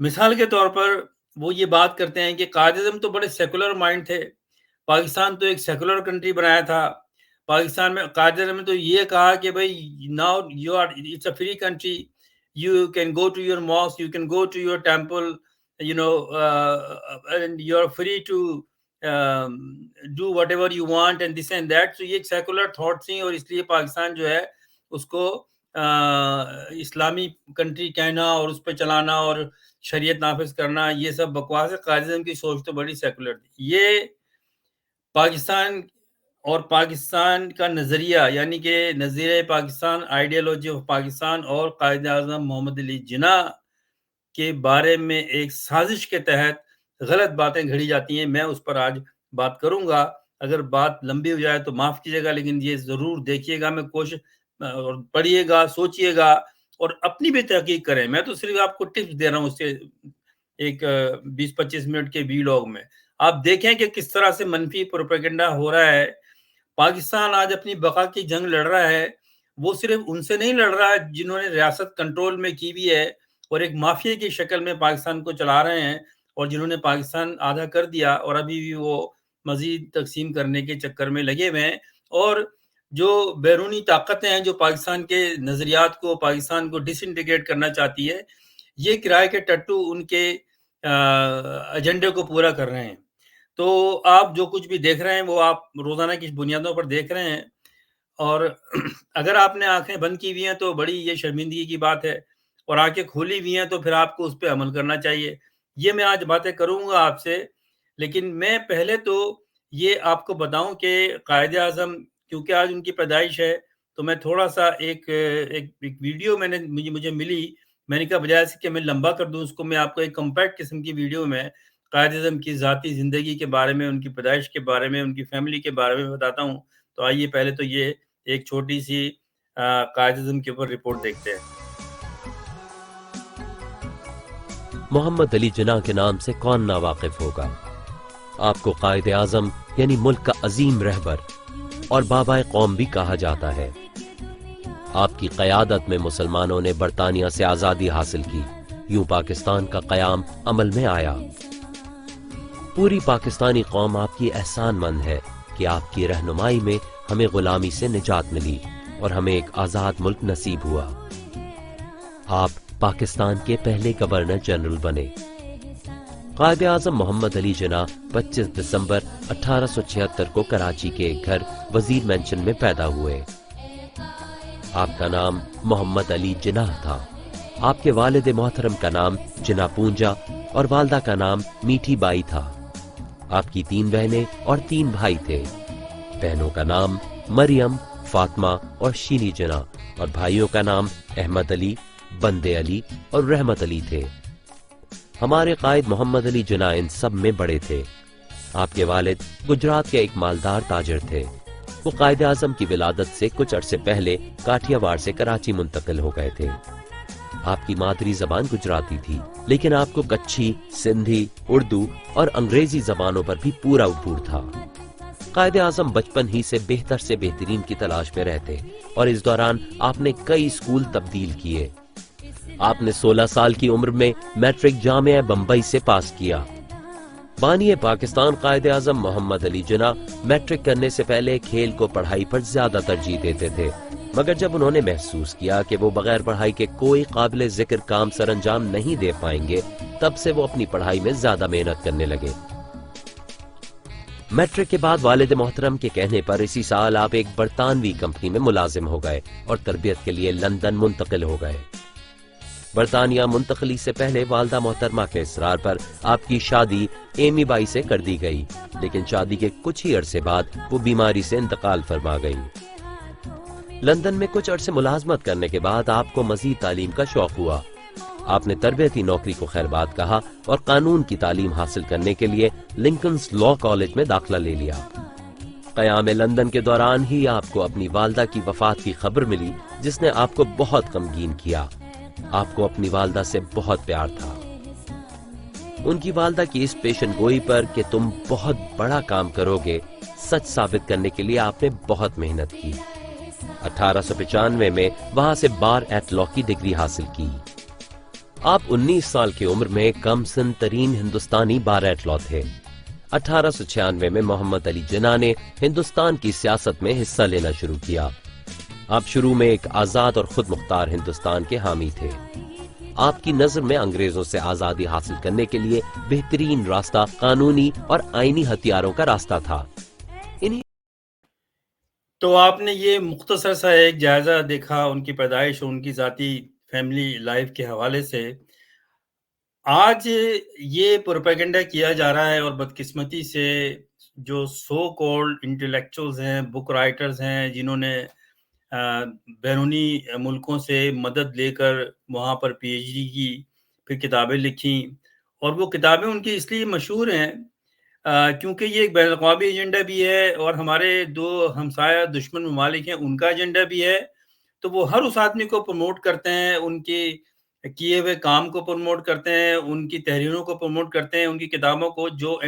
مثال کے طور پر وہ یہ بات کرتے ہیں کہ قائد اعظم تو بڑے سیکولر مائنڈ تھے، پاکستان تو ایک سیکولر کنٹری بنایا تھا، پاکستان میں قائد اعظم نے تو یہ کہا کہ بھائی now you are it's a free country, you can go to your mosque, you can go to your temple, you know and you are free to do whatever you want and this and that. تو یہ ایک secular thought تھی، اور اس لیے پاکستان جو ہے اس کو اسلامی کنٹری کہنا اور اس پہ چلانا اور شریعت نافذ کرنا یہ سب بکواس ہے. قائد اعظم کی سوچ تو بڑی سیکولر تھی. یہ پاکستان اور پاکستان کا نظریہ، یعنی کہ نظریہ پاکستان، آئیڈیالوجی آف پاکستان، اور قائد اعظم محمد علی جناح کے بارے میں ایک سازش کے تحت غلط باتیں گھڑی جاتی ہیں. میں اس پر آج بات کروں گا. اگر بات لمبی ہو جائے تو معاف کیجیے گا، لیکن یہ ضرور دیکھیے گا. میں کوشش پڑھیے گا، سوچیے گا اور اپنی بھی تحقیق کریں. میں تو صرف آپ کو ٹپس دے رہا ہوں. اس سے ایک 20-25 منٹ کے ویلاگ میں آپ دیکھیں کہ کس طرح سے منفی پروپیگنڈا ہو رہا ہے. پاکستان آج اپنی بقا کی جنگ لڑ رہا ہے. وہ صرف ان سے نہیں لڑ رہا ہے جنہوں نے ریاست کنٹرول میں کی بھی ہے اور ایک مافیا کی شکل میں پاکستان کو چلا رہے ہیں، اور جنہوں نے پاکستان آدھا کر دیا اور ابھی بھی وہ مزید تقسیم کرنے کے چکر میں لگے ہوئے ہیں. اور جو بیرونی طاقتیں ہیں جو پاکستان کے نظریات کو، پاکستان کو ڈس انٹیگریٹ کرنا چاہتی ہے، یہ کرائے کے ٹٹو ان کے ایجنڈے کو پورا کر رہے ہیں. تو آپ جو کچھ بھی دیکھ رہے ہیں وہ آپ روزانہ کی بنیادوں پر دیکھ رہے ہیں، اور اگر آپ نے آنکھیں بند کی ہوئی ہیں تو بڑی یہ شرمندگی کی بات ہے، اور آنکھیں کھولی ہوئی ہیں تو پھر آپ کو اس پہ عمل کرنا چاہیے. یہ میں آج باتیں کروں گا آپ سے، لیکن میں پہلے تو یہ آپ کو بتاؤں کہ قائد اعظم، کیونکہ آج ان کی پیدائش ہے، تو میں تھوڑا سا ایک ویڈیو مجھے ملی. میں نے کہا بجائے سے کہ میں لمبا کر دوں اس کو، میں آپ کو ایک کمپیکٹ قسم کی ویڈیو میں قائد اعظم کی ذاتی زندگی کے بارے میں، ان کی پیدائش کے بارے میں، ان کی فیملی کے بارے میں بتاتا ہوں. تو آئیے پہلے تو یہ ایک چھوٹی سی قائد اعظم کے اوپر رپورٹ دیکھتے ہیں. محمد علی جناح کے نام سے کون ناواقف ہوگا؟ آپ کو قائد اعظم یعنی ملک کا عظیم رہبر اور بابائے قوم بھی کہا جاتا ہے. آپ کی قیادت میں مسلمانوں نے برطانیہ سے آزادی حاصل کی، یوں پاکستان کا قیام عمل میں آیا. پوری پاکستانی قوم آپ کی احسان مند ہے کہ آپ کی رہنمائی میں ہمیں غلامی سے نجات ملی اور ہمیں ایک آزاد ملک نصیب ہوا. آپ پاکستان کے پہلے گورنر جنرل بنے. قائد اعظم محمد علی جناح 25 دسمبر 1876 کو کراچی کے ایک گھر وزیر مینشن میں پیدا ہوئے. آپ کا نام محمد علی جناح تھا. آپ کے والد محترم کا نام جناح پونجا اور والدہ کا نام میٹھی بائی تھا. آپ کی 3 بہنیں اور 3 بھائی تھے. بہنوں کا نام مریم، فاطمہ اور شینی جناح، اور بھائیوں کا نام احمد علی، بندے علی اور رحمت علی تھے. ہمارے قائد محمد علی جناح ان سب میں بڑے تھے. آپ کے والد گجرات کے ایک مالدار تاجر تھے. وہ قائد اعظم کی ولادت سے کچھ عرصے پہلے کاٹھیا وار سے کراچی منتقل ہو گئے تھے. آپ کی مادری زبان گجراتی تھی، لیکن آپ کو کچھی، سندھی، اردو اور انگریزی زبانوں پر بھی پورا عبور تھا. قائد اعظم بچپن ہی سے بہترین کی تلاش میں رہتے، اور اس دوران آپ نے کئی اسکول تبدیل کیے. آپ نے 16 سال کی عمر میں میٹرک جامعہ بمبئی سے پاس کیا. بانی پاکستان قائد اعظم محمد علی جناح میٹرک کرنے سے پہلے کھیل کو پڑھائی پر زیادہ ترجیح دیتے تھے، مگر جب انہوں نے محسوس کیا کہ وہ بغیر پڑھائی کے کوئی قابل ذکر کام سر انجام نہیں دے پائیں گے، تب سے وہ اپنی پڑھائی میں زیادہ محنت کرنے لگے. میٹرک کے بعد والد محترم کے کہنے پر اسی سال آپ ایک برطانوی کمپنی میں ملازم ہو گئے اور تربیت کے لیے لندن منتقل ہو گئے. برطانیہ منتقلی سے پہلے والدہ محترمہ کے اصرار پر آپ کی شادی ایمی بائی سے کر دی گئی، لیکن شادی کے کچھ ہی عرصے بعد وہ بیماری سے انتقال فرما گئی. لندن میں کچھ عرصے ملازمت کرنے کے بعد آپ کو مزید تعلیم کا شوق ہوا. آپ نے تربیتی نوکری کو خیر بات کہا اور قانون کی تعلیم حاصل کرنے کے لیے لنکنز لا کالج میں داخلہ لے لیا. قیام لندن کے دوران ہی آپ کو اپنی والدہ کی وفات کی خبر ملی، جس نے آپ کو بہت غمگین کیا. آپ کو اپنی والدہ سے بہت پیار تھا. ان کی والدہ کی اس پیشن گوئی پر کہ تم بہت بڑا کام کرو گے، سچ ثابت کرنے کے لیے آپ نے بہت محنت کی. 1895 میں وہاں سے بار ایٹ لا کی ڈگری حاصل کی. آپ 19 سال کی عمر میں کم سن ترین ہندوستانی بار ایٹلو تھے۔ 1896 میں محمد علی جناح نے ہندوستان کی سیاست میں حصہ لینا شروع کیا۔ آپ شروع میں ایک آزاد اور خود مختار ہندوستان کے حامی تھے۔ آپ کی نظر میں انگریزوں سے آزادی حاصل کرنے کے لیے بہترین راستہ قانونی اور آئینی ہتھیاروں کا راستہ تھا۔ تو آپ نے یہ مختصر سا ایک جائزہ دیکھا ان کی پیدائش اور ان کی ذاتی فیملی لائف کے حوالے سے۔ آج یہ پروپیگنڈا کیا جا رہا ہے اور بدقسمتی سے جو سو کولڈ انٹلیکچوئلز ہیں، بک رائٹرز ہیں، جنہوں نے بیرونی ملکوں سے مدد لے کر وہاں پر پی ایچ ڈی کی، پھر کتابیں لکھیں، اور وہ کتابیں ان کی اس لیے مشہور ہیں کیونکہ یہ ایک بین الاقوامی ایجنڈا بھی ہے اور ہمارے دو ہمسایہ دشمن ممالک ہیں ان کا ایجنڈا بھی ہے۔ تو وہ ہر اس آدمی کو پروموٹ کرتے ہیں، ان کے کیے ہوئے کام کو پروموٹ کرتے ہیں، ان کی تحریروں کو پروموٹ کرتے ہیں، ان کی کتابوں کو، جو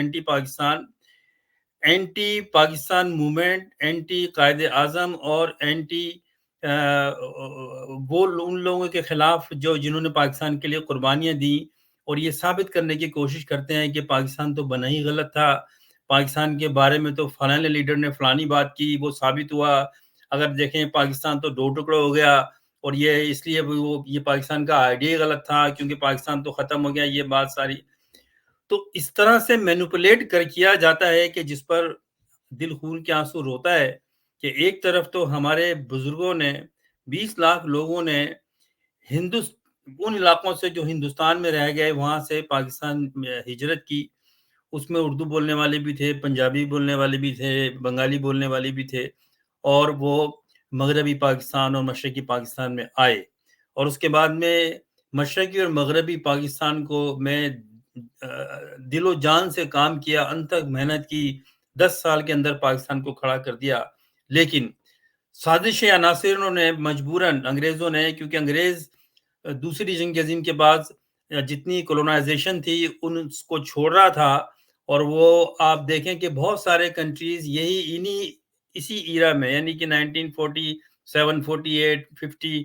anti Pakistan movement, anti Quaid Azam اور اینٹی وہ ان لوگوں کے خلاف جنہوں نے پاکستان کے لیے قربانیاں دیں اور یہ ثابت کرنے کی کوشش کرتے ہیں کہ پاکستان تو بنا ہی غلط تھا، پاکستان کے بارے میں تو فلاں لیڈر نے فلانی بات کی، وہ ثابت ہوا، اگر دیکھیں پاکستان تو دو ٹکڑے ہو گیا، اور یہ اس لیے یہ پاکستان کا آئیڈیا غلط تھا کیونکہ پاکستان تو ختم ہو گیا، یہ بات ساری۔ تو اس طرح سے مینوپولیٹ کیا جاتا ہے کہ جس پر دل خون کے آنسو روتا ہے کہ ایک طرف تو ہمارے بزرگوں نے 20 لاکھ لوگوں نے ان علاقوں سے جو ہندوستان میں رہ گئے وہاں سے پاکستان میں ہجرت کی، اس میں اردو بولنے والے بھی تھے، پنجابی بولنے والے بھی تھے، بنگالی بولنے والے بھی تھے، اور وہ مغربی پاکستان اور مشرقی پاکستان میں آئے، اور اس کے بعد میں مشرقی اور مغربی پاکستان کو میں دل و جان سے کام کیا، انتھک محنت کی، 10 سال کے اندر پاکستان کو کھڑا کر دیا۔ لیکن سازش عناصروں نے مجبوراً انگریزوں نے، کیونکہ انگریز دوسری جنگ عظیم کے بعد جتنی کولونائزیشن تھی ان کو چھوڑ رہا تھا، اور وہ آپ دیکھیں کہ بہت سارے کنٹریز اسی ایرا میں، یعنی کہ 1947، 48، 50،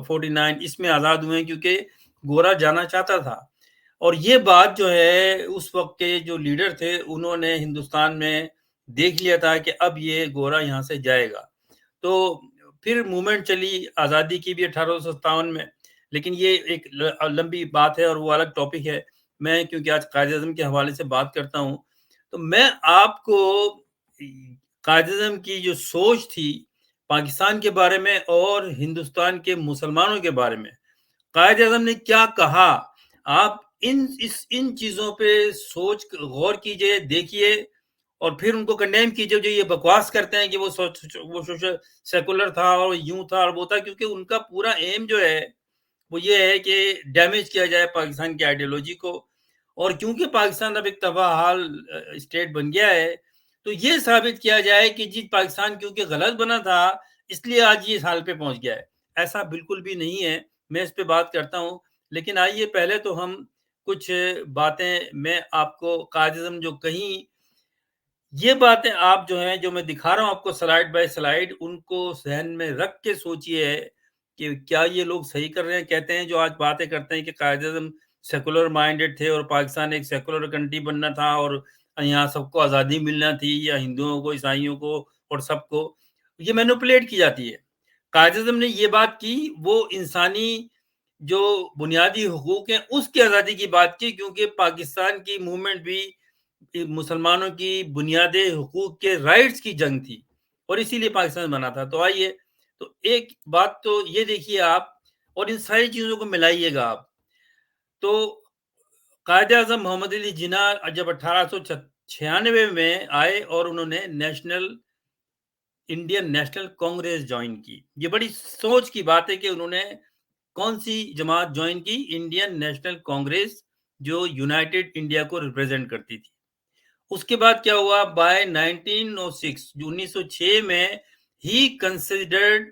49 اس میں آزاد ہوئے کیونکہ گورا جانا چاہتا تھا۔ اور یہ بات جو ہے اس وقت کے جو لیڈر تھے انہوں نے ہندوستان میں دیکھ لیا تھا کہ اب یہ گورا یہاں سے جائے گا، تو پھر موومنٹ چلی آزادی کی بھی 1857 میں۔ لیکن یہ ایک لمبی بات ہے اور وہ الگ ٹاپک ہے۔ میں کیونکہ آج قائد اعظم کے حوالے سے بات کرتا ہوں، تو میں آپ کو قائد اعظم کی جو سوچ تھی پاکستان کے بارے میں اور ہندوستان کے مسلمانوں کے بارے میں، قائد اعظم نے کیا کہا، آپ ان چیزوں پہ غور کیجئے، دیکھیے، اور پھر ان کو کنڈیم کیجئے جو یہ بکواس کرتے ہیں کہ وہ سیکولر تھا اور یوں تھا اور وہ تھا، کیونکہ ان کا پورا ایم جو ہے وہ یہ ہے کہ ڈیمیج کیا جائے پاکستان کی آئیڈیالوجی کو، اور کیونکہ پاکستان اب ایک تباہ حال اسٹیٹ بن گیا ہے تو یہ ثابت کیا جائے کہ جی پاکستان کیونکہ غلط بنا تھا اس لیے آج یہ اس حال پہ پہنچ گیا ہے۔ ایسا بالکل بھی نہیں ہے، میں اس پہ بات کرتا ہوں، لیکن آئیے پہلے تو ہم کچھ باتیں میں آپ کو قائد اعظم جو کہیں، یہ باتیں آپ جو ہیں جو میں دکھا رہا ہوں آپ کو سلائیڈ بائی سلائیڈ، ان کو ذہن میں رکھ کے سوچئے کہ کیا یہ لوگ صحیح کر رہے ہیں۔ کہتے ہیں جو آج باتیں کرتے ہیں کہ قائد اعظم سیکولر مائنڈڈ تھے اور پاکستان ایک سیکولر کنٹری بننا تھا اور یہاں سب کو آزادی ملنا تھی، یا ہندوؤں کو، عیسائیوں کو اور سب کو، یہ مینوپولیٹ کی جاتی ہے۔ قائد اعظم نے یہ بات کی، وہ انسانی جو بنیادی حقوق ہیں اس کی آزادی کی بات کی، کیونکہ پاکستان کی موومنٹ بھی مسلمانوں کی بنیادی حقوق کے رائٹس کی جنگ تھی اور اسی لیے پاکستان بنا تھا۔ تو آئیے، تو ایک بات تو یہ دیکھیے آپ، اور ان ساری چیزوں کو ملائیے گا آپ، تو قائد اعظم محمد علی جناح جب 1896 میں آئے اور انہوں نے انڈین نیشنل کانگریس جوائن کی، یہ بڑی سوچ کی بات ہے کہ انہوں نے کون سی جماعت جوائن کی، انڈین نیشنل کانگریس، جو یونائٹڈ انڈیا کو ریپریزنٹ کرتی تھی۔ اس کے بعد کیا ہوا، بائی 1906 میں ہی کنسیڈرڈ،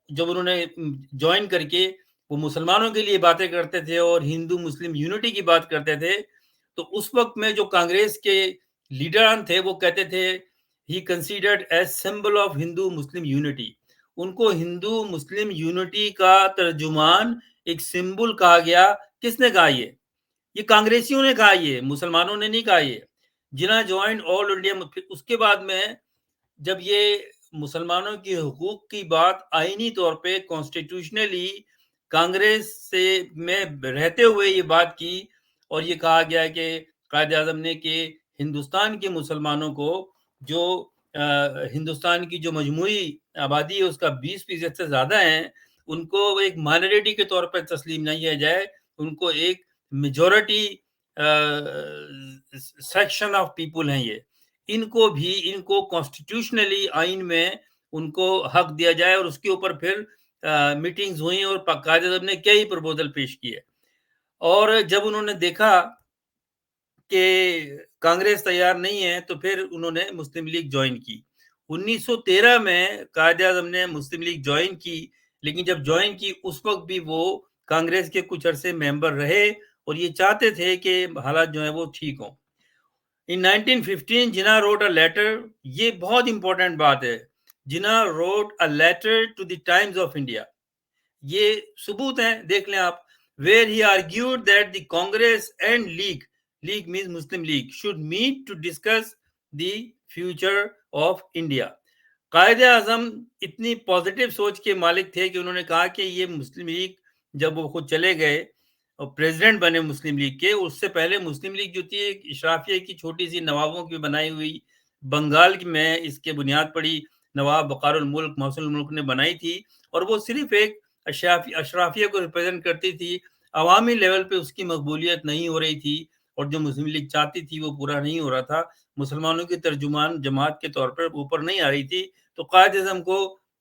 جب انہوں نے جوائن کر کے وہ مسلمانوں کے لیے باتیں کرتے تھے اور ہندو مسلم یونٹی کی بات کرتے تھے، تو اس وقت میں جو کانگریس کے لیڈران تھے وہ کہتے تھے he considered as symbol of Hindu Muslim unity, ان کو ہندو مسلم یونٹی کا ترجمان ایک سمبل کہا گیا. کس نے کہا یہ کانگریسیوں نے کہا, یہ مسلمانوں نے نہیں کہا. یہ جنا جوائن آل انڈیا. اس کے بعد میں جب یہ مسلمانوں کی حقوق کی بات آئینی طور پہ کانسٹیٹیوشنلی کانگریس سے میں رہتے ہوئے یہ بات کی, اور یہ کہا گیا کہ قائد اعظم نے کہ ہندوستان کے مسلمانوں کو جو ہندوستان کی جو مجموعی آبادی ہے اس کا 20% سے زیادہ ہیں, ان کو ایک مائنورٹی کے طور پر تسلیم نہیں کیا جائے, ان کو ایک میجورٹی سیکشن آف پیپل ہیں, یہ ان کو کانسٹیٹیوشنلی آئین میں ان کو حق دیا جائے. اور اس کے اوپر پھر میٹنگز ہوئیں اور قائد اعظم نے کئی پروپوزل پیش کیے. اور جب انہوں نے دیکھا کہ کانگریس تیار نہیں ہے تو پھر انہوں نے مسلم لیگ جوائن کی. 1913 میں قائد اعظم نے مسلم لیگ جوائن کی, لیکن جب جوائن کی اس وقت بھی وہ کانگریس کے کچھ عرصے ممبر رہے اور یہ چاہتے تھے کہ حالات جو ہیں وہ ٹھیک ہوں. In 1915 جنا wrote a letter, یہ بہت امپورٹنٹ بات ہے, جنا wrote a letter to the Times of India. یہ ثبوت ہیں, دیکھ لیں آپ, where he argued that the Congress and League means Muslim League should meet to discuss the future of India. Quaid Azam اتنی پازیٹیو سوچ کے مالک تھے کہ انہوں نے کہا کہ یہ مسلم لیگ جب وہ خود چلے گئے اور پریزیڈنٹ بنے مسلم لیگ کے, اس سے پہلے مسلم لیگ جو تھی ایک اشرافیہ کی چھوٹی سی نوابوں کی بنائی ہوئی, بنگال میں اس کے بنیاد پڑی, نواب بقار الملک محسن الملک نے بنائی تھی, اور وہ صرف ایک اشرافیہ کو ریپرزینٹ کرتی تھی. عوامی لیول پہ اس کی مقبولیت نہیں ہو رہی تھی, اور جو مسلم لیگ چاہتی تھی وہ پورا نہیں ہو رہا تھا, مسلمانوں کی ترجمان جماعت کے طور پر اوپر نہیں آ رہی تھی. تو قائد اعظم کو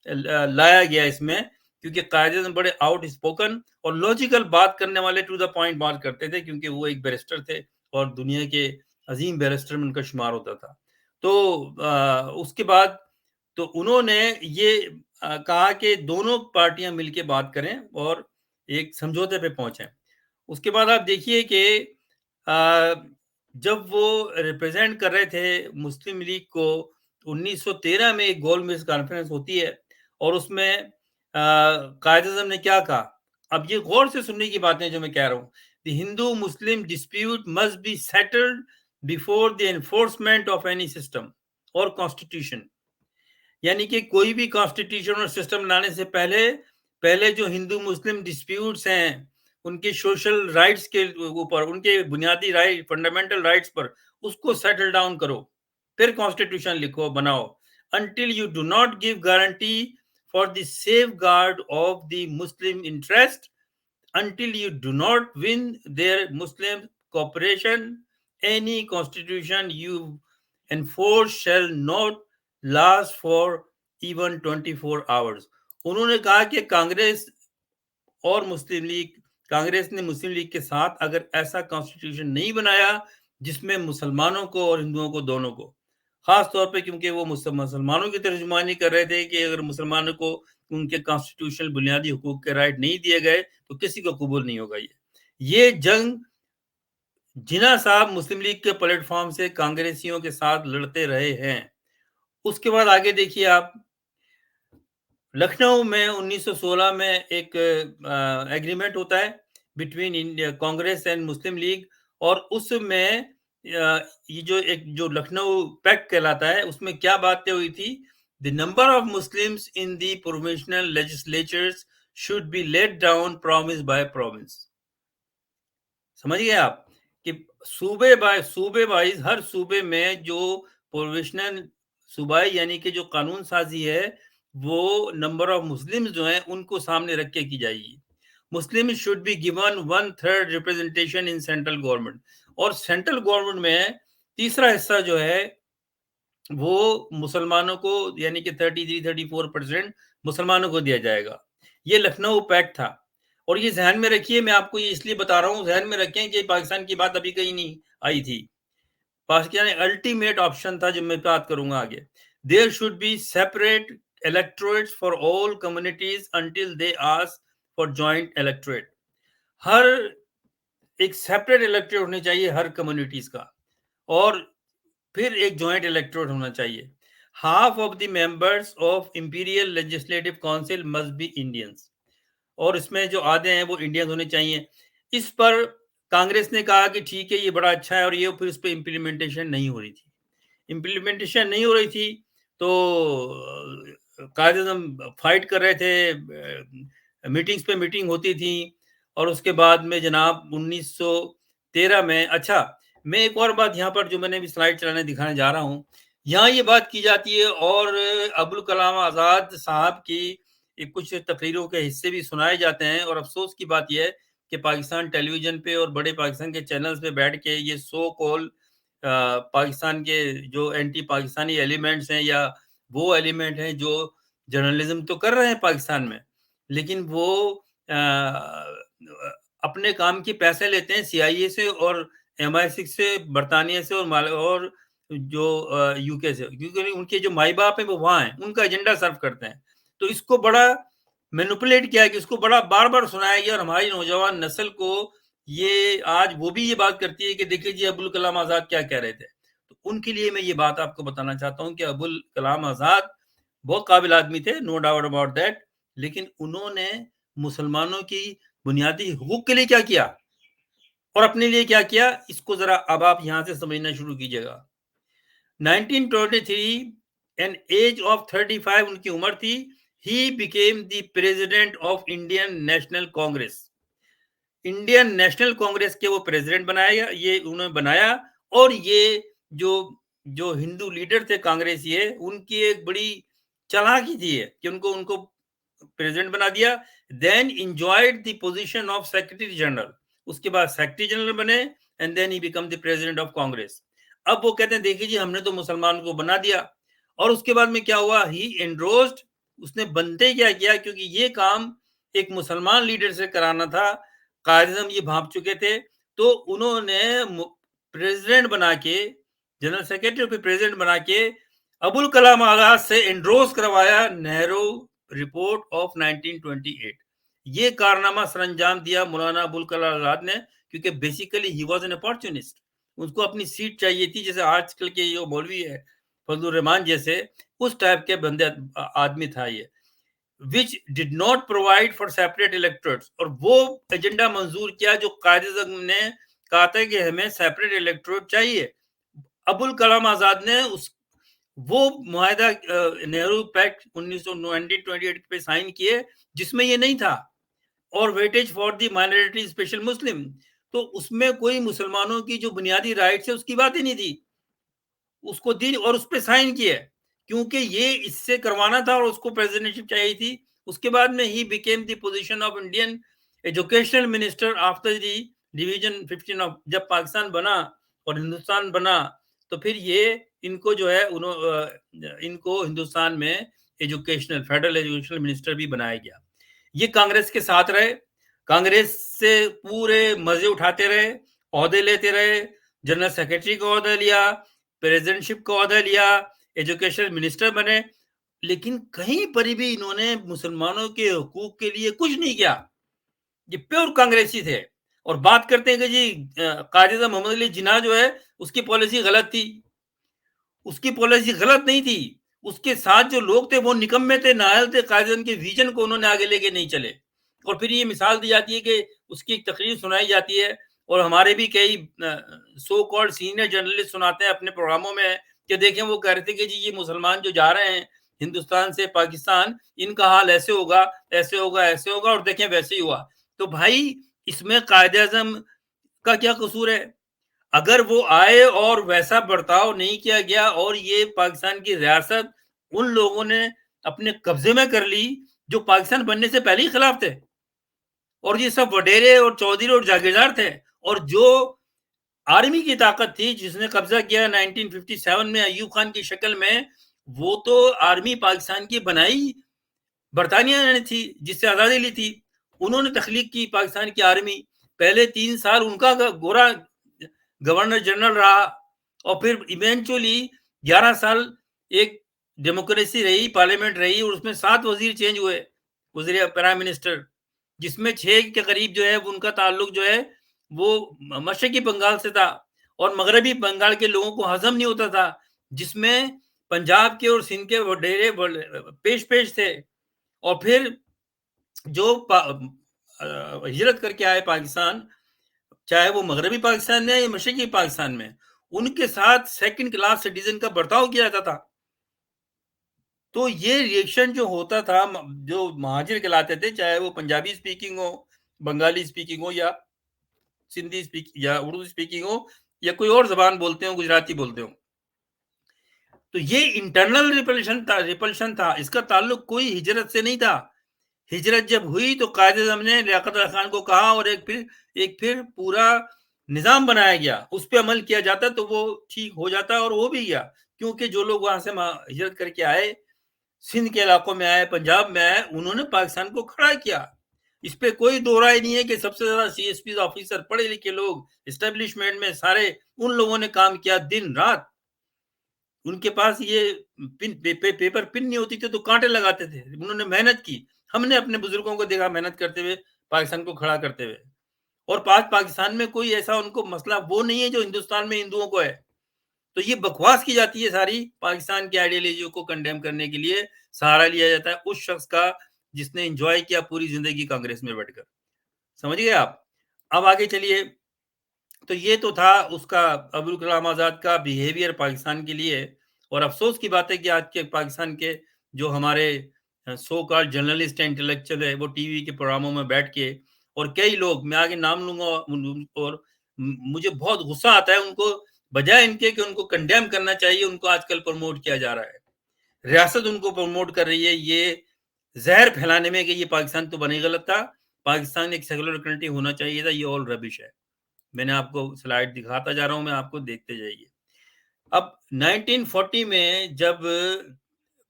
لایا گیا اس میں, کیونکہ قائد اعظم بڑے آؤٹ اسپوکن اور لاجیکل بات کرنے والے, ٹو دا پوائنٹ بات کرتے تھے, کیونکہ وہ ایک بیرسٹر تھے اور دنیا کے عظیم بیرسٹر میں ان کا شمار ہوتا تھا. تو اس کے بعد تو انہوں نے یہ کہا کہ دونوں پارٹیاں مل کے بات کریں اور ایک سمجھوتے پہ پہنچیں. اس کے بعد آپ دیکھیے کہ جب وہ ریپرزینٹ کر رہے تھے مسلم لیگ کو, 1913 میں ایک گول میز کانفرنس ہوتی ہے, اور اس میں قائد اعظم نے کیا کہا. اب یہ غور سے سننے کی باتیں جو میں کہہ رہا ہوں. The Hindu Muslim dispute must be settled before the enforcement of any system or constitution. یعنی کہ کوئی بھی کانسٹیٹیوشن اور سسٹم لانے سے پہلے جو ہندو مسلم ڈسپیوٹس ہیں ان کے سوشل رائٹس کے اوپر, ان کے بنیادی رائٹ, فنڈامنٹل رائٹس پر, اس کو سیٹل ڈاؤن کرو, پھر کانسٹیٹیوشن لکھو, بناؤ. Until you do not give guarantee for the safeguard of the Muslim interest, until you do not win their Muslim cooperation, any constitution you enforce shall not last for even 24 hours. انہوں نے کہا کہ کانگریس اور مسلم league, Congress نے مسلم league کے ساتھ اگر ایسا کانسٹیٹیوشن نہیں بنایا جس میں مسلمانوں کو اور ہندوؤں کو دونوں کو, خاص طور پہ کیونکہ وہ مسلمانوں کی ترجمانی کر رہے تھے کہ اگر مسلمانوں کو ان کے کانسٹیٹیوشنل بنیادی حقوق کے رائٹ نہیں دیے گئے تو کسی کو قبول نہیں ہوگا. یہ جنگ جناح صاحب مسلم لیگ کے پلیٹ فارم سے کانگریسیوں کے ساتھ لڑتے رہے ہیں. اس کے بعد آگے دیکھیے آپ, لکھنؤ میں 1916 میں ایک ایگریمنٹ ہوتا ہے between Congress and Muslim league, اور اس میں یہ جو لکھنؤ پیکٹ کہلاتا ہے, اس میں کیا باتیں ہوئی تھی. The number of Muslims in the provincial legislatures should be laid down province by province. سمجھ گئے آپ کہ صوبے وائز ہر صوبے میں جو پروویشنل صوبائی یعنی کہ جو قانون سازی ہے وہ نمبر آف مسلمز جو ہیں ان کو سامنے رکھ کے کی جائے گی. مسلم should be given 1/3 representation in central government, اور سینٹرل گورنمنٹ میں تیسرا حصہ جو ہے وہ مسلمانوں کو یعنی کہ 33-34% مسلمانوں کو دیا جائے گا. یہ لکھنؤ پیکٹ تھا, اور یہ ذہن میں رکھیے, میں آپ کو یہ اس لیے بتا رہا ہوں, ذہن میں رکھیں کہ پاکستان کی بات ابھی کہیں نہیں آئی تھی. پاکستان الٹیمیٹ آپشن تھا, جب میں بات کروں گا آگے. There should be separate electorates for all communities until they ask for joint electorate. ہر ایک سیپریٹ الیکٹوریٹ ہونا چاہیے ہر کمیونٹیز کا, اور پھر ایک جوائنٹ الیکٹوریٹ ہونا چاہیے. Half of the members of Imperial Legislative Council must be Indians. اور اس میں جو آدھے ہیں وہ انڈینز ہونے چاہیے. اس پر کانگریس نے کہا کہ ٹھیک ہے یہ بڑا اچھا ہے, اور یہ پھر اس پہ امپلیمنٹیشن نہیں ہو رہی تھی. تو قائد اعظم فائٹ کر رہے تھے, میٹنگز پہ میٹنگ ہوتی تھی, اور اس کے بعد میں جناب 1913 میں, اچھا میں ایک اور بات یہاں پر جو میں نے بھی سلائیڈ چلانے دکھانے جا رہا ہوں, یہاں یہ بات کی جاتی ہے, اور ابوالکلام آزاد صاحب کی کچھ تقریروں کے حصے بھی سنائے جاتے ہیں. اور افسوس کی بات یہ ہے کہ پاکستان ٹیلی ویژن پہ اور بڑے پاکستان کے چینلز پہ بیٹھ کے یہ سو کال پاکستان کے جو اینٹی پاکستانی ایلیمنٹس ہیں, یا وہ ایلیمنٹ ہیں جو جرنلزم تو کر رہے ہیں پاکستان میں, لیکن وہ اپنے کام کے پیسے لیتے ہیں CIA سے اور MI6 سے, برطانیہ سے, اور جو UK سے, کیونکہ ان کے جو مائی باپ ہیں وہ وہاں ہیں, ان کا ایجنڈا سرو کرتے ہیں. تو اس کو بڑا مینوپولیٹ کیا کہ اس کو بڑا بار بار سنایا گیا, اور ہماری نوجوان نسل کو یہ آج وہ بھی یہ بات کرتی ہے کہ دیکھیں جی ابوالکلام آزاد کیا کہہ رہے تھے. تو ان کے لیے میں یہ بات آپ کو بتانا چاہتا ہوں کہ ابوالکلام آزاد بہت قابل آدمی تھے, نو ڈاؤٹ اباؤٹ دیٹ, لیکن انہوں نے مسلمانوں کی بنیادی حقوق کے لیے کیا کیا اور اپنے لیے کیا کیا, اس کو ذرا اب آپ یہاں سے سمجھنا شروع کیجئے گا. 1923 an age of 35 ان کی عمر تھی, he became the president of Indian National Congress. Indian national Congress کے وہ پریزیڈنٹ بنایا, یہ انہوں نے بنایا, اور یہ جو ہندو لیڈر تھے کانگریس, یہ ان کی ایک بڑی چالاکی تھی کہ ان کو پریزیڈنٹ بنا دیا. Then enjoyed the position of secretary general, اس کے بعد سیکرٹری جنرل بنے, and then he became the president of Congress. اب وہ کہتے ہیں دیکھیے جی ہم نے تو مسلمان کو بنا دیا, اور اس کے بعد میں کیا ہوا, ہی انڈورسڈ, اس نے بنتے کیا کیا, کیونکہ یہ کام ایک مسلمان لیڈر سے کرانا تھا, قائد اعظم یہ بھانپ چکے تھے, تو انہوں نے پریزیڈنٹ بنا کے, جنرل سیکرٹری پہ پریزیڈنٹ بنا کے ابوالکلام آزاد سے انڈورس کروایا نہرو رپورٹ آف 1928. یہ کارنامہ سر انجام دیا مولانا ابوالکلام آزاد نے, کیونکہ بیسیکلی ہی واز این اپارچونسٹ, اس کو اپنی سیٹ چاہیے تھی, جیسے آج کل کے جو مولوی ہے فضل الرحمان جیسے, اس ٹائپ کے بندے آدمی تھا یہ, which did not provide for separate electorates. اور وہ ایجنڈا منظور کیا جو قائد اعظم نے کہا تھا کہ ہمیں سیپریٹ الیکٹوریٹ چاہیے. ابوالکلام آزاد نے وہ معاہدہ نہرو پیکٹ 1928 پہ سائن کیے جس میں یہ نہیں تھا, اور weightage for the minority special Muslim, تو اس میں کوئی مسلمانوں کی جو بنیادی رائٹس ہے اس کی بات ہی نہیں تھی, اس کو دی اور اس پہ سائن کیے, کیونکہ یہ اس سے کروانا تھا اور اس کو پریزیڈنٹشپ چاہیے تھی. اس کے بعد میں he became the position of Indian educational minister after the division 15 جب پاکستان بنا اور ہندوستان بنا, تو پھر یہ ان کو جو ہے ان کو ہندوستان میں ایجوکیشنل فیڈرل ایجوکیشنل منسٹر بھی بنایا گیا. یہ کانگریس کے ساتھ رہے, کانگریس سے پورے مزے اٹھاتے رہے, عہدے لیتے رہے, جنرل سیکرٹری کا عہدہ لیا, پریزیڈنٹشپ کا عہدہ لیا, ایجوکیشن منسٹر بنے, لیکن کہیں پر بھی انہوں نے مسلمانوں کے حقوق کے لیے کچھ نہیں کیا. یہ پیور کانگریسی تھے, اور بات کرتے ہیں کہ جی قائد اعظم محمد علی جناح جو ہے اس کی پالیسی غلط تھی. اس کی پالیسی غلط نہیں تھی, اس کے ساتھ جو لوگ تھے وہ نکمے تھے, نااہل تھے, قائد اعظم کے ویژن کو انہوں نے آگے لے کے نہیں چلے. اور پھر یہ مثال دی جاتی ہے کہ اس کی ایک تقریر سنائی جاتی ہے, اور ہمارے بھی کئی سو کالڈ سینئر جرنلسٹ سناتے ہیں اپنے پروگراموں میں کہ دیکھیں وہ کہہ رہے تھے کہ جی یہ مسلمان جو جا رہے ہیں ہندوستان سے پاکستان, ان کا حال ایسے ہوگا, ایسے ہوگا, ایسے ہوگا, اور دیکھیں ویسے ہی ہوا. تو بھائی اس میں قائد اعظم کا کیا قصور ہے؟ اگر وہ آئے اور ویسا برتاؤ نہیں کیا گیا, اور یہ پاکستان کی ریاست ان لوگوں نے اپنے قبضے میں کر لی جو پاکستان بننے سے پہلے ہی خلاف تھے, اور یہ سب وڈیرے اور چودھری اور جاگیردار تھے, اور جو آرمی کی طاقت تھی جس نے قبضہ کیا 1957 میں ایوب خان کی شکل میں, وہ تو آرمی پاکستان کی بنائی برطانیہ نے تھی جس سے آزادی لی تھی. انہوں نے تخلیق کی پاکستان کی آرمی, پہلے 3 سال ان کا گورا گورنر جنرل رہا, اور پھر ایونچولی 11 سال ایک ڈیموکریسی رہی, پارلیمنٹ رہی, اور اس میں 7 وزیر چینج ہوئے, وزیر پرائم منسٹر, جس میں 6 کے قریب جو ہے ان کا تعلق جو ہے وہ مشرقی بنگال سے تھا, اور مغربی بنگال کے لوگوں کو ہضم نہیں ہوتا تھا, جس میں پنجاب کے اور سندھ کے وڈیرے پیش تھے. اور پھر جو ہجرت کر کے آئے پاکستان، چاہے وہ مغربی پاکستان میں یا مشرقی پاکستان میں، ان کے ساتھ سیکنڈ کلاس سٹیزن کا برتاؤ کیا جاتا تھا. تو یہ ریئیکشن جو ہوتا تھا، جو مہاجر کہلاتے تھے، چاہے وہ پنجابی اسپیکنگ ہو، بنگالی اسپیکنگ ہو، یا سندھی اسپیکنگ یا اردو اسپیکنگ ہو، یا کوئی اور زبان بولتے ہوں، گجراتی بولتے ہوں، تو یہ انٹرنل ریپلشن تھا. اس کا تعلق کوئی ہجرت سے نہیں تھا. ہجرت جب ہوئی تو قائد اعظم نے لیاقت علی خان کو کہا، اور ایک پھر پورا نظام بنایا گیا، اس پہ عمل کیا جاتا تو وہ ٹھیک ہو جاتا، اور ہو بھی گیا. کیونکہ جو لوگ وہاں سے ہجرت کر کے آئے، سندھ کے علاقوں میں آئے، پنجاب میں آئے، انہوں نے پاکستان کو کھڑا کیا. اس پہ کوئی دو رائے نہیں ہے کہ سب سے زیادہ سی ایس پی آفیسر، پڑھے لکھے لوگ اسٹیبلشمنٹ میں، سارے ان لوگوں نے کام کیا دن رات. ان کے پاس یہ پیپر پن نہیں ہوتی تھی تو کانٹے لگاتے تھے. انہوں نے محنت کی. ہم نے اپنے بزرگوں کو دیکھا محنت کرتے ہوئے، پاکستان کو کھڑا کرتے ہوئے. اور پاکستان میں کوئی ایسا ان کو مسئلہ وہ نہیں ہے جو ہندوستان میں ہندوؤں کو ہے. تو یہ بکواس کی جاتی ہے ساری. پاکستان کی آئیڈیالوجی کو کنڈیم کرنے کے لیے سہارا لیا جاتا ہے اس شخص کا جس نے انجوائے کیا پوری زندگی کانگریس میں بیٹھ کر. سمجھ گئے آپ؟ اب آگے چلیے. تو یہ تو تھا اس کا ابوالکلام آزاد کا بیہیویئر پاکستان کے لیے. اور افسوس کی بات ہے کہ آج کے پاکستان کے جو ہمارے سو کال جرنلسٹ انٹلیکچوئل ہے، وہ ٹی وی کے پروگراموں میں بیٹھ کے، اور کئی لوگ، میں آگے نام لوں گا، اور مجھے بہت غصہ آتا ہے ان کو، بجائے ان کے کہ ان کو کنڈیم کرنا چاہیے، ان کو آج کل پروموٹ کیا جا رہا ہے. ریاست ان کو پروموٹ کر رہی ہے یہ زہر پھیلانے میں کہ یہ پاکستان تو بنے غلط تھا، پاکستان ایک سیکولر کنٹری ہونا چاہیے تھا. یہ آل ربش ہے. میں نے آپ کو سلائیڈ دکھاتا جا رہا ہوں، میں آپ کو دیکھتے جائیے. اب 1940 میں جب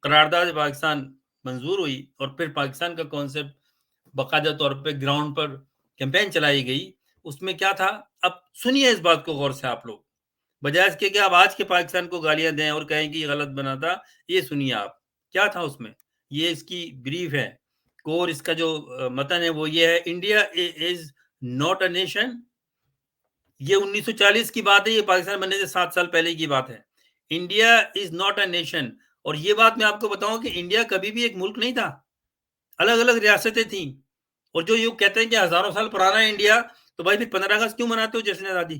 قرارداد پاکستان منظور ہوئی اور پھر پاکستان کا کانسیپٹ باقاعدہ طور پہ گراؤنڈ پر کیمپین چلائی گئی، اس میں کیا تھا؟ اب سنیے اس بات کو غور سے آپ لوگ، بجائے اس کے کہ آپ آج کے پاکستان کو گالیاں دیں اور کہیں کہ یہ غلط بنا تھا. یہ سنیے آپ کیا تھا اس میں. یہ اس کی بریف ہے. کور اس کا جو متن ہے وہ یہ ہے: India is not a nation. یہ 1940 کی بات ہے، یہ پاکستان بننے سے 7 سال پہلے کی بات ہے. India is not a nation. اور یہ بات میں آپ کو بتاؤں کہ انڈیا کبھی بھی ایک ملک نہیں تھا، الگ الگ ریاستیں تھیں. اور جو یہ کہتے ہیں کہ ہزاروں سال پرانا ہے انڈیا، تو بھائی پھر 15 اگست کیوں مناتے ہو جشن آزادی؟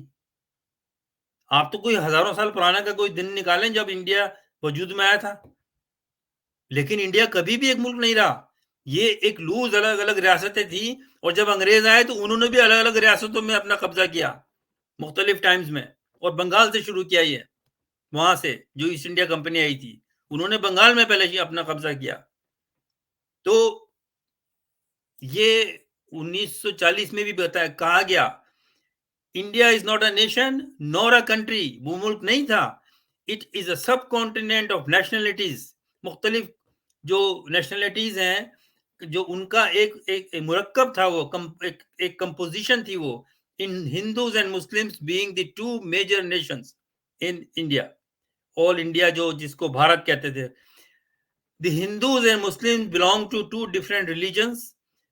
آپ تو کوئی ہزاروں سال پرانا کا کوئی دن نکالیں جب انڈیا وجود میں آیا تھا. لیکن انڈیا کبھی بھی ایک ملک نہیں رہا. یہ ایک لوز الگ الگ ریاستیں تھیں، اور جب انگریز آئے تو انہوں نے بھی الگ الگ ریاستوں میں اپنا قبضہ کیا مختلف ٹائمز میں. اور بنگال سے شروع کیا، یہ وہاں سے جو ایسٹ انڈیا کمپنی آئی تھی انہوں نے بنگال میں پہلے اپنا قبضہ کیا. تو یہ 1940 میں بھی کہا گیا India is not a nation Noor a country. وہ ملک نہیں تھا. It is a sub continent of nationalities. مختلف جو نیشنلٹیز ہیں، جو ان کا ایک مرکب تھا، وہ ایک کمپوزیشن تھی. وہ in Hindus and Muslims being the two major nations in India. All India جو جس کو بھارت کہتے تھے. The Hindus and Muslims belong to two different religions,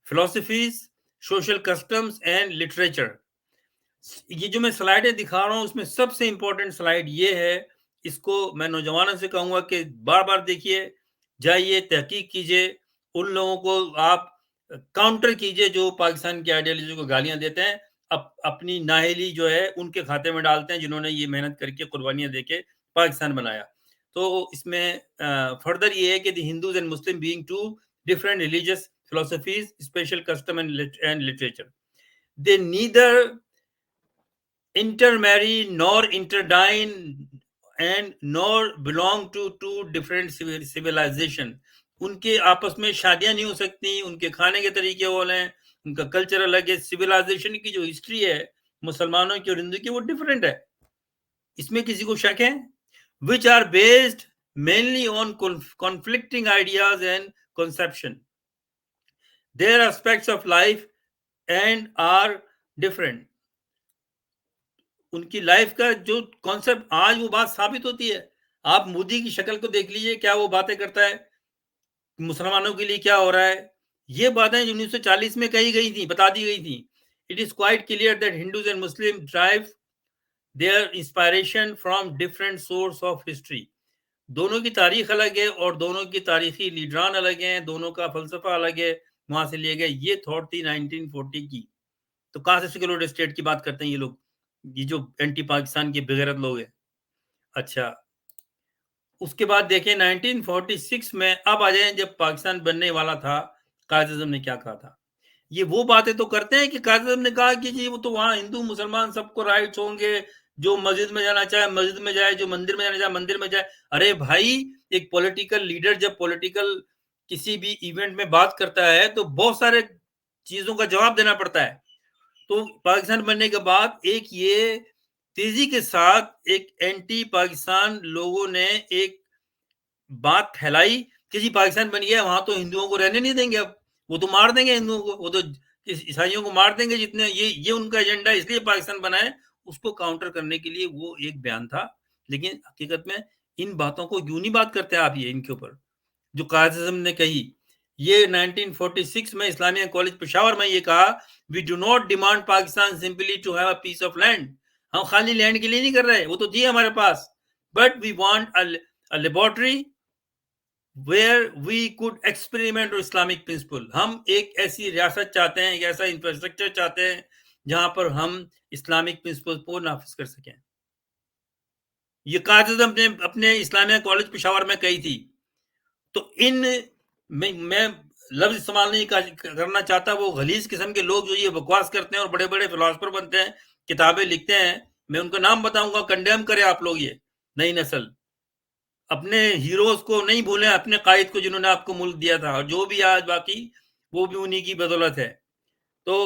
philosophies, social customs and literature. یہ جو میں سلائیڈیں دکھا رہا ہوں اس میں سب سے امپورٹنٹ سلائیڈ یہ ہے. اس کو میں نوجوانوں سے کہوں گا کہ بار بار دیکھیے، جائیے تحقیق کیجئے، ان لوگوں کو آپ کاؤنٹر کیجئے جو پاکستان کی آئیڈیالوجی کو گالیاں دیتے ہیں، اپنی نااہلی جو ہے ان کے کھاتے میں ڈالتے ہیں جنہوں نے یہ محنت کر کے قربانیاں دے کے پاکستان بنایا. تو اس میں فردر یہ ہے کہ the Hindus and Muslim being two different religious philosophies special custom and literature. They neither intermarry nor interdine and nor belong to two different civilization. ان کے آپس میں شادیاں نہیں ہو سکتی، ان کے کھانے کے طریقے وہ ہیں، ان کا کلچر الگ ہے. سویلائزیشن کی جو ہسٹری ہے مسلمانوں کی اور ہندو کی وہ ڈیفرنٹ ہے. اس میں کسی کو شک ہے؟ which are based mainly on conflicting ideas and conception. Their aspects of life and are different. ان کی لائف کا جو کانسیپٹ آج وہ بات ثابت ہوتی ہے. آپ مودی کی شکل کو دیکھ لیجئے، کیا وہ باتیں کرتا ہے، مسلمانوں کے لیے کیا ہو رہا ہے. یہ باتیں جو 1940 میں کہی گئی تھیں، بتا دی گئی تھیں. It is quite clear that Hindus and Muslims derive their inspiration from different source of history. دونوں کی تاریخ الگ ہے اور دونوں کی تاریخی لیڈران الگ ہیں، دونوں کا فلسفہ الگ ہے، وہاں سے لیے گئے. یہ تھاٹ تھی 1940 کی. تو کہاں سے سیکولر اسٹیٹ کی بات کرتے ہیں یہ لوگ, یہ جو اینٹی پاکستان کے بغیرت لوگ ہیں. اچھا, اس کے بعد دیکھیں 1946 میں اب آ جائیں, جب پاکستان بننے والا تھا قائد اعظم نے کیا کہا تھا. یہ وہ باتیں تو کرتے ہیں کہ قائد اعظم نے کہا کہ جی وہ تو وہاں ہندو مسلمان سب کو رائٹس ہوں گے, جو مسجد میں جانا چاہے مسجد میں جائے, جو مندر میں جانا چاہے مندر میں جائے. ارے بھائی, ایک پولیٹیکل لیڈر جب پولیٹیکل کسی بھی ایونٹ میں بات کرتا ہے تو بہت سارے چیزوں کا جواب دینا پڑتا ہے. تو پاکستان بننے کے بعد ایک یہ تیزی کے ساتھ ایک اینٹی پاکستان لوگوں نے ایک بات پھیلائی کہ جی پاکستان بن گیا, وہاں تو ہندوؤں کو رہنے نہیں دیں گے, اب وہ تو مار دیں گے ہندوؤں کو, وہ تو عیسائیوں کو مار دیں گے جتنے, یہ ان کا ایجنڈا, اس لیے پاکستان بنا ہے. اس کو کاؤنٹر کرنے کے لیے وہ ایک بیان تھا. لیکن حقیقت میں ان باتوں کو یوں نہیں بات کرتے آپ, یہ ان کے اوپر جو قائد اعظم نے کہی. یہ 1946 میں اسلامیہ کالج پشاور میں یہ کہا, we do not demand Pakistan simply to have a piece of land. ہم خالی لینڈ کے لیے نہیں کر رہے, وہ تو جی ہمارے پاس, but we want a laboratory where we could experiment with Islamic principle. ہم ایک ایسی ریاست چاہتے ہیں, ایک ایسا انفراسٹرکچر چاہتے ہیں جہاں پر ہم اسلامک پرنسپل کو نافذ کر سکیں. یہ قائد اعظم نے اپنے اسلامیہ کالج پشاور میں کہی تھی. تو ان میں لفظ استعمال نہیں کرنا چاہتا, وہ غلیظ قسم کے لوگ جو یہ بکواس کرتے ہیں اور بڑے بڑے فلاسفر بنتے ہیں, کتابیں لکھتے ہیں, میں ان کا نام بتاؤں گا, کنڈیم کرے آپ لوگ. یہ نئی نسل اپنے ہیروز کو نہیں بھولیں, اپنے قائد کو جنہوں نے آپ کو ملک دیا تھا, اور جو بھی آج باقی وہ بھی انہی کی بدولت ہے. تو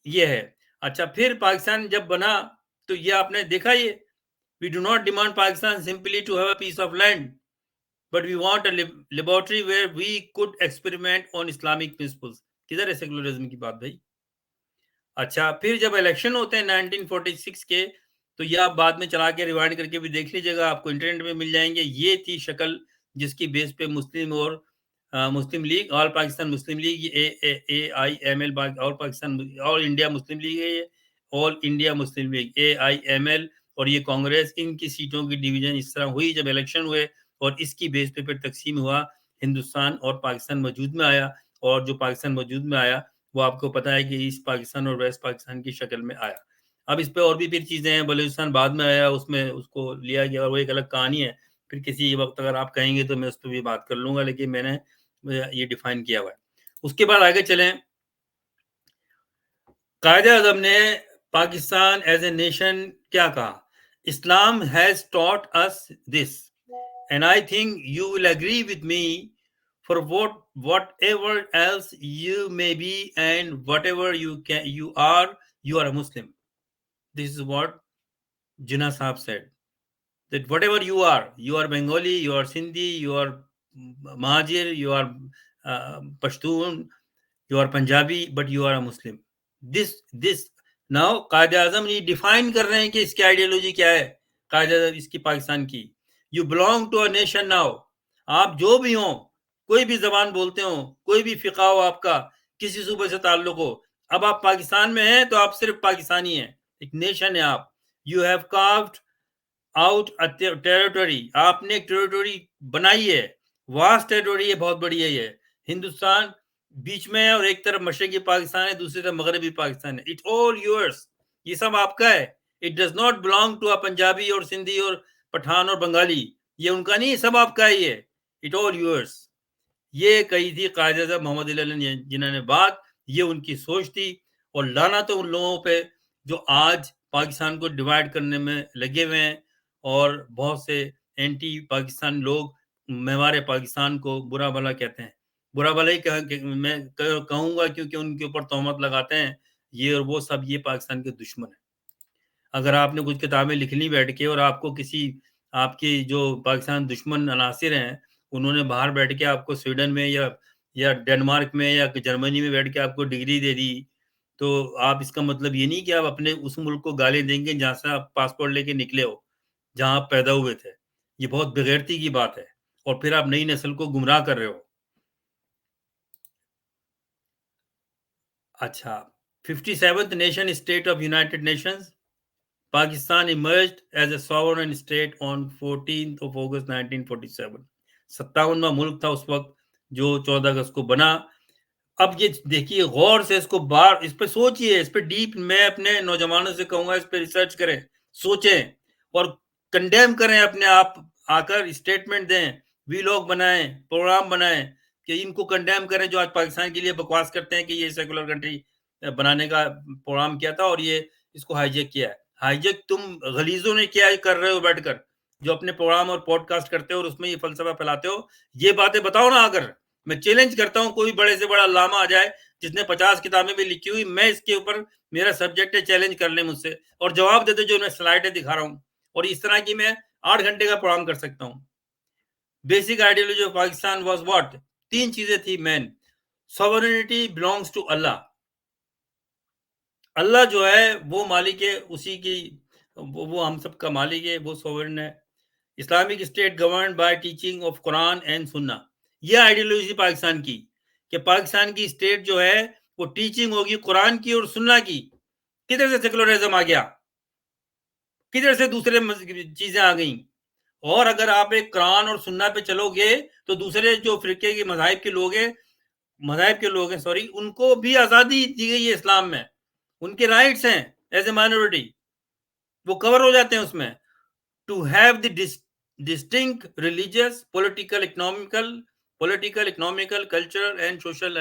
یہ ہے. اچھا, پھر پاکستان جب بنا تو یہ آپ نے دیکھا, یہ we do not demand Pakistan simply to have a piece of land but we want a laboratory where we could experiment on Islamic principles. کدھر ہے سیکولرزم کی بات بھائی. اچھا, پھر جب الیکشن ہوتے ہیں 1946 کے, تو یہ آپ بعد میں چلا کے ریوائنڈ کر کے بھی دیکھ لیجیے گا, آپ کو انٹرنیٹ میں مل جائیں گے. یہ تھی شکل جس کی بیس پہ مسلم اور مسلم لیگ, آل پاکستان مسلم لیگ, AIML, آل پاکستان آل انڈیا مسلم لیگ ہے, آل انڈیا مسلم لیگ AIML, اور یہ کانگریس, ان کی سیٹوں کی ڈویژن اس طرح ہوئی جب الیکشن ہوئے, اور اس کی بیس پہ پھر تقسیم ہوا, ہندوستان اور پاکستان وجود میں آیا. اور جو پاکستان وجود میں آیا وہ آپ کو پتا ہے کہ ایسٹ پاکستان اور ویسٹ پاکستان کی شکل میں آیا. اب اس پہ اور بھی پھر چیزیں ہیں, بلوچستان بعد میں آیا, اس میں اس کو لیا گیا, اور وہ ایک الگ کہانی ہے. پھر کسی وقت اگر آپ کہیں گے تو میں اس پہ بھی بات کر لوں گا, لیکن میں نے یہ ڈیفائن کیا ہوا ہے. اس کے بعد آگے چلیں. قائد اعظم نے پاکستان ایز اے نیشن کیا کہا, Islam has taught us this and I think you will agree with me, for whatever else you may be and whatever you are a Muslim. This is what Jinnah Sahab said, that whatever you are Bengali, you are Sindhi, you are Mahajir, you are Pashtun, you are Punjabi, but you are a Muslim. This now Quaid Azam یہ define کر رہے ہیں کہ اس کی ideology کیا ہے, قائد اعظم اس کی پاکستان کی. You belong to a nation now. آپ جو بھی ہوں, کوئی بھی زبان بولتے ہوں, کوئی بھی فقہ ہو آپ کا, کسی صوبے سے تعلق ہو, اب آپ پاکستان میں ہیں تو آپ صرف پاکستانی ہیں, ایک نیشن ہے آپ. یو ہیو کاروڈ آؤٹ ٹیریٹوری, آپ نے ایک ٹیریٹوری بنائی ہے, واسٹ ٹیریٹوری ہے, بہت بڑی ہے. یہ ہندوستان بیچ میں ہے, اور ایک طرف مشرقی پاکستان ہے, دوسری طرف مغربی پاکستان ہے. اٹ آل یورس, یہ سب آپ کا ہے. It does not belong to Punjabi اور سندھی اور پٹھان اور بنگالی, یہ ان کا نہیں, سب آپ کا ہی ہے. It all yours. یہ کہی تھی قائد اعظم محمد علی نے جنہوں نے بات, یہ ان کی سوچ تھی. اور لانا تو ان لوگوں پہ جو آج پاکستان کو ڈیوائیڈ کرنے میں لگے ہوئے ہیں, اور بہت سے اینٹی پاکستان لوگ معمار پاکستان کو برا بھلا کہتے ہیں. برا بھلا ہی میں کہوں گا, کیونکہ ان کے اوپر تہمت لگاتے ہیں یہ اور وہ سب, یہ پاکستان کے دشمن ہیں. اگر آپ نے کچھ کتابیں لکھنی بیٹھ کے, اور آپ کو کسی آپ کی جو پاکستان دشمن عناصر ہیں انہوں نے باہر بیٹھ کے آپ کو سویڈن میں یا ڈنمارک میں یا جرمنی میں بیٹھ کے آپ کو ڈگری دے دی, تو آپ اس کا مطلب یہ نہیں کہ آپ اپنے اس ملک کو گالیں دیں گے جہاں سے آپ پاسپورٹ لے کے نکلے ہو, جہاں آپ پیدا ہوئے تھے. یہ بہت بغیرتی کی بات ہے, اور پھر آپ نئی نسل کو گمراہ کر رہے ہو. اچھا, 57th nation state of United nations, Pakistan emerged as a sovereign state on 14th of August 1947. 57واں ملک تھا اس وقت جو 14 اگست کو بنا. اب یہ دیکھیے غور سے اس کو اس پہ سوچئے، اس پہ ڈیپ، میں اپنے نوجوانوں سے کہوں گا اس پہ ریسرچ کریں، سوچیں اور کنڈیم کریں اپنے آپ، آ کر اسٹیٹمنٹ دیں، ویلاگ بنائیں، پروگرام بنائیں کہ ان کو کنڈیم کریں جو آج پاکستان کے لیے بکواس کرتے ہیں کہ یہ سیکولر کنٹری بنانے کا پروگرام کیا تھا اور یہ اس کو ہائی جیک کیا ہے۔ ہائی جیک تم غلیظوں نے کیا کر رہے ہو بیٹھ کر، جو اپنے پروگرام اور پوڈ کاسٹ کرتے ہو اور اس میں یہ فلسفہ پھیلاتے ہو، یہ باتیں بتاؤ نا۔ اگر میں چیلنج کرتا ہوں کوئی بڑے سے بڑا علامہ آ جائے جس نے 50 کتابیں بھی لکھی ہوئی، میں اس کے اوپر، میرا سبجیکٹ ہے چیلنج کر لیں مجھ سے اور جواب دے دے جو میں سلائڈیں دکھا رہا ہوں، اور اس طرح کی میں 8 گھنٹے کا پروگرام کر سکتا ہوں۔ Basic ideology of Pakistan was what? 3 چیزیں تھی مین۔ سوورنٹی بلانگس ٹو اللہ، اللہ جو ہے وہ مالک ہے، اسی کی، وہ ہم سب کا مالک ہے، وہ سوورن ہے۔ Islamic state governed by teaching of Quran and سنہ، یہ آئیڈیالوجی پاکستان کی، کہ پاکستان کی اسٹیٹ جو ہے وہ ٹیچنگ ہوگی قرآن کی اور سنہ کی۔ کدھر سے سیکولرزم آ گیا؟ کدھر سے دوسرے چیزیں آ گئیں؟ اور اگر آپ ایک قرآن اور سنہ پہ چلو گے تو دوسرے جو فرقے کے مذاہب کے لوگ ہیں ان کو بھی آزادی دی گئی ہے اسلام میں، ان کے رائٹس ہیں ایز اے مائنورٹی، وہ کور ہو جاتے ہیں اس میں۔ To have the distinct religious, political, economical, cultural and social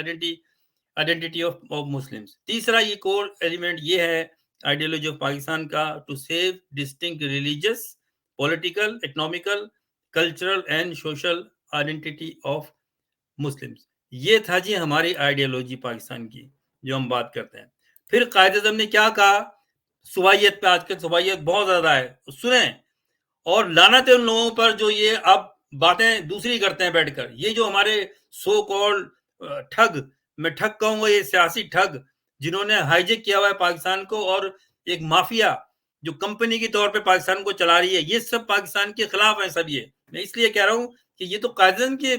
identity of Muslims۔ تیسرا یہ کور ایلیمنٹ یہ ہے آئیڈیالوجی آف پاکستان کا، to save distinct religious, political, economical, cultural and social identity of Muslims. یہ تھا جی ہماری آئیڈیالوجی پاکستان کی جو ہم بات کرتے ہیں۔ پھر قائد اعظم نے کیا کہا؟ صوبائیت پہ، آج کل صوبائیت بہت زیادہ ہے، سنیں، اور لعنت ہے ان لوگوں پر جو یہ اب باتیں دوسری کرتے ہیں بیٹھ کر۔ یہ جو ہمارے سو کال ٹھگ، میں ٹھگ کہوں گا، یہ سیاسی ٹھگ جنہوں نے ہائی جیک کیا ہوا ہے پاکستان کو، اور ایک مافیا جو کمپنی کے طور پہ پاکستان کو چلا رہی ہے، یہ سب پاکستان کے خلاف ہیں سب۔ یہ میں اس لیے کہہ رہا ہوں کہ یہ تو قائد اعظم کے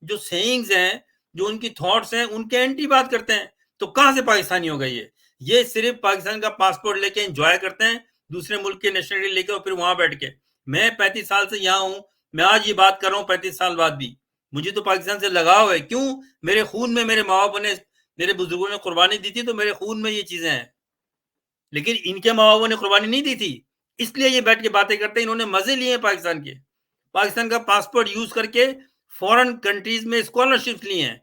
جو سینگز ہیں، جو ان کی تھاٹس ہیں، ان کے اینٹی بات کرتے ہیں، تو کہاں سے پاکستانی ہو گئی؟ یہ صرف پاکستان کا پاسپورٹ لے کے انجوائے کرتے ہیں، دوسرے ملک کے نیشنلٹی لے کے، اور پھر وہاں بیٹھ کے۔ میں 35 سال سے یہاں ہوں، میں آج یہ بات کر رہا ہوں 35 سال بعد بھی، مجھے تو پاکستان سے لگاؤ ہے۔ کیوں؟ میرے خون میں، میرے ماں باپ نے، میرے بزرگوں نے قربانی دی تھی، تو میرے خون میں یہ چیزیں ہیں۔ لیکن ان کے ماں باپوں نے قربانی نہیں دی تھی، اس لیے یہ بیٹھ کے باتیں کرتے ہیں۔ انہوں نے مزے لیے ہیں پاکستان کے، پاکستان کا پاسپورٹ یوز کر کے فورن کنٹریز میں اسکالرشپ لی ہیں،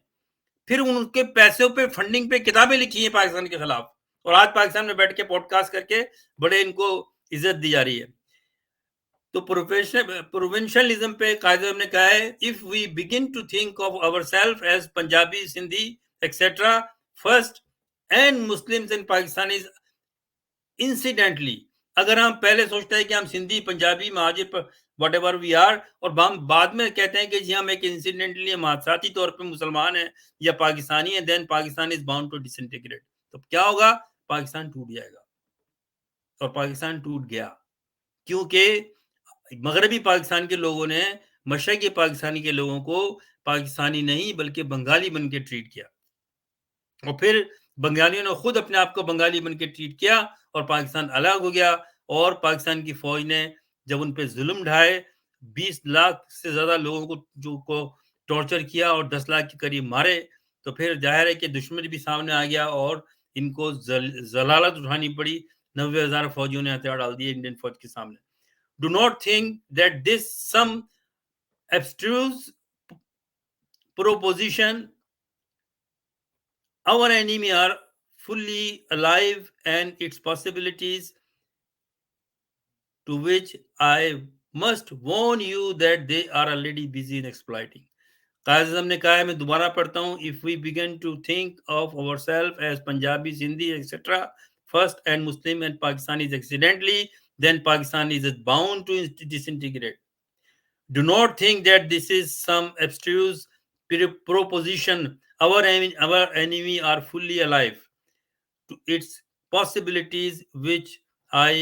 پھر ان کے پیسوں پہ، فنڈنگ پہ کتابیں لکھی ہیں پاکستان کے خلاف، اور آج پاکستان میں بیٹھ کے پوڈ کاسٹ کر کے بڑے ان کو عزت دی جا رہی ہے۔ تو پروونشلزم پہ قائد اعظم نے کہا ہے، if we begin to think of ourselves as Punjabi, Sindhi, etc. first and Muslims and Pakistanis incidentally، اگر ہم پہلے سوچتے ہیں کہ ہم سندھی، پنجابی، مہاجر، واٹ ایور وی آر، اور بعد میں کہتے ہیں کہ جی ہم ایک انسیڈنٹلی، ہم حادثاتی طور پہ مسلمان ہیں یا پاکستانی ہیں، دین Pakistan is bound to disintegrate, تو کیا ہوگا؟ پاکستان ٹوٹ جائے گا۔ اور پاکستان ٹوٹ گیا، کیونکہ مغربی پاکستان کے لوگوں نے مشرقی پاکستانی کے لوگوں کو پاکستانی نہیں بلکہ بنگالی بن کے ٹریٹ کیا، اور پھر بنگالیوں نے خود اپنے آپ کو بنگالی بن کے ٹریٹ کیا، اور پاکستان الگ ہو گیا۔ اور پاکستان کی فوج نے جب ان پہ ظلم ڈھائے، 20 لاکھ سے زیادہ لوگوں کو ٹارچر کیا اور 10 لاکھ کے قریب مارے، تو پھر ظاہر ہے کہ دشمن بھی سامنے آ گیا اور ان کو ضلالت اٹھانی پڑی۔ 90,000 فوجیوں نے ہتھیار ڈال دیے انڈین فوج کے سامنے۔ Do not think that this some abstruse proposition, our enemy are fully alive and its possibilities, to which I must warn you that they are already busy in exploiting۔ Quaid Azam نے کہا ہے، میں دوبارہ پڑھتا ہوں، if we begin to think of ourselves as Punjabi, Sindhi, etc. first and Muslim and Pakistanis accidentally, then Pakistan is bound to disintegrate۔ Do not think that this is some abstruse proposition, our enemy are fully alive to its possibilities, which I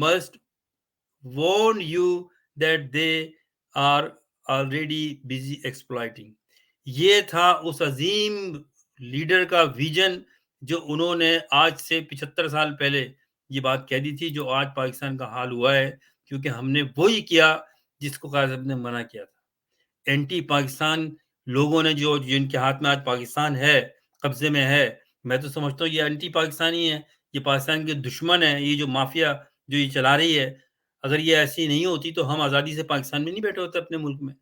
must warn you that they are already busy exploiting۔ یہ تھا اس عظیم leader کا vision جو انہوں نے آج سے 75 سال پہلے یہ بات کہہ دی تھی، جو آج پاکستان کا حال ہوا ہے، کیونکہ ہم نے وہی کیا جس کو قائد اعظم نے منع کیا تھا۔ اینٹی پاکستان لوگوں نے، جو جن کے ہاتھ میں آج پاکستان ہے، قبضے میں ہے. میں تو سمجھتا ہوں یہ انٹی پاکستانی ہے, یہ پاکستان کے دشمن ہے. یہ جو مافیا جو یہ چلا رہی ہے, اگر یہ ایسی نہیں ہوتی تو ہم آزادی سے پاکستان میں نہیں بیٹھے ہوتے اپنے ملک میں.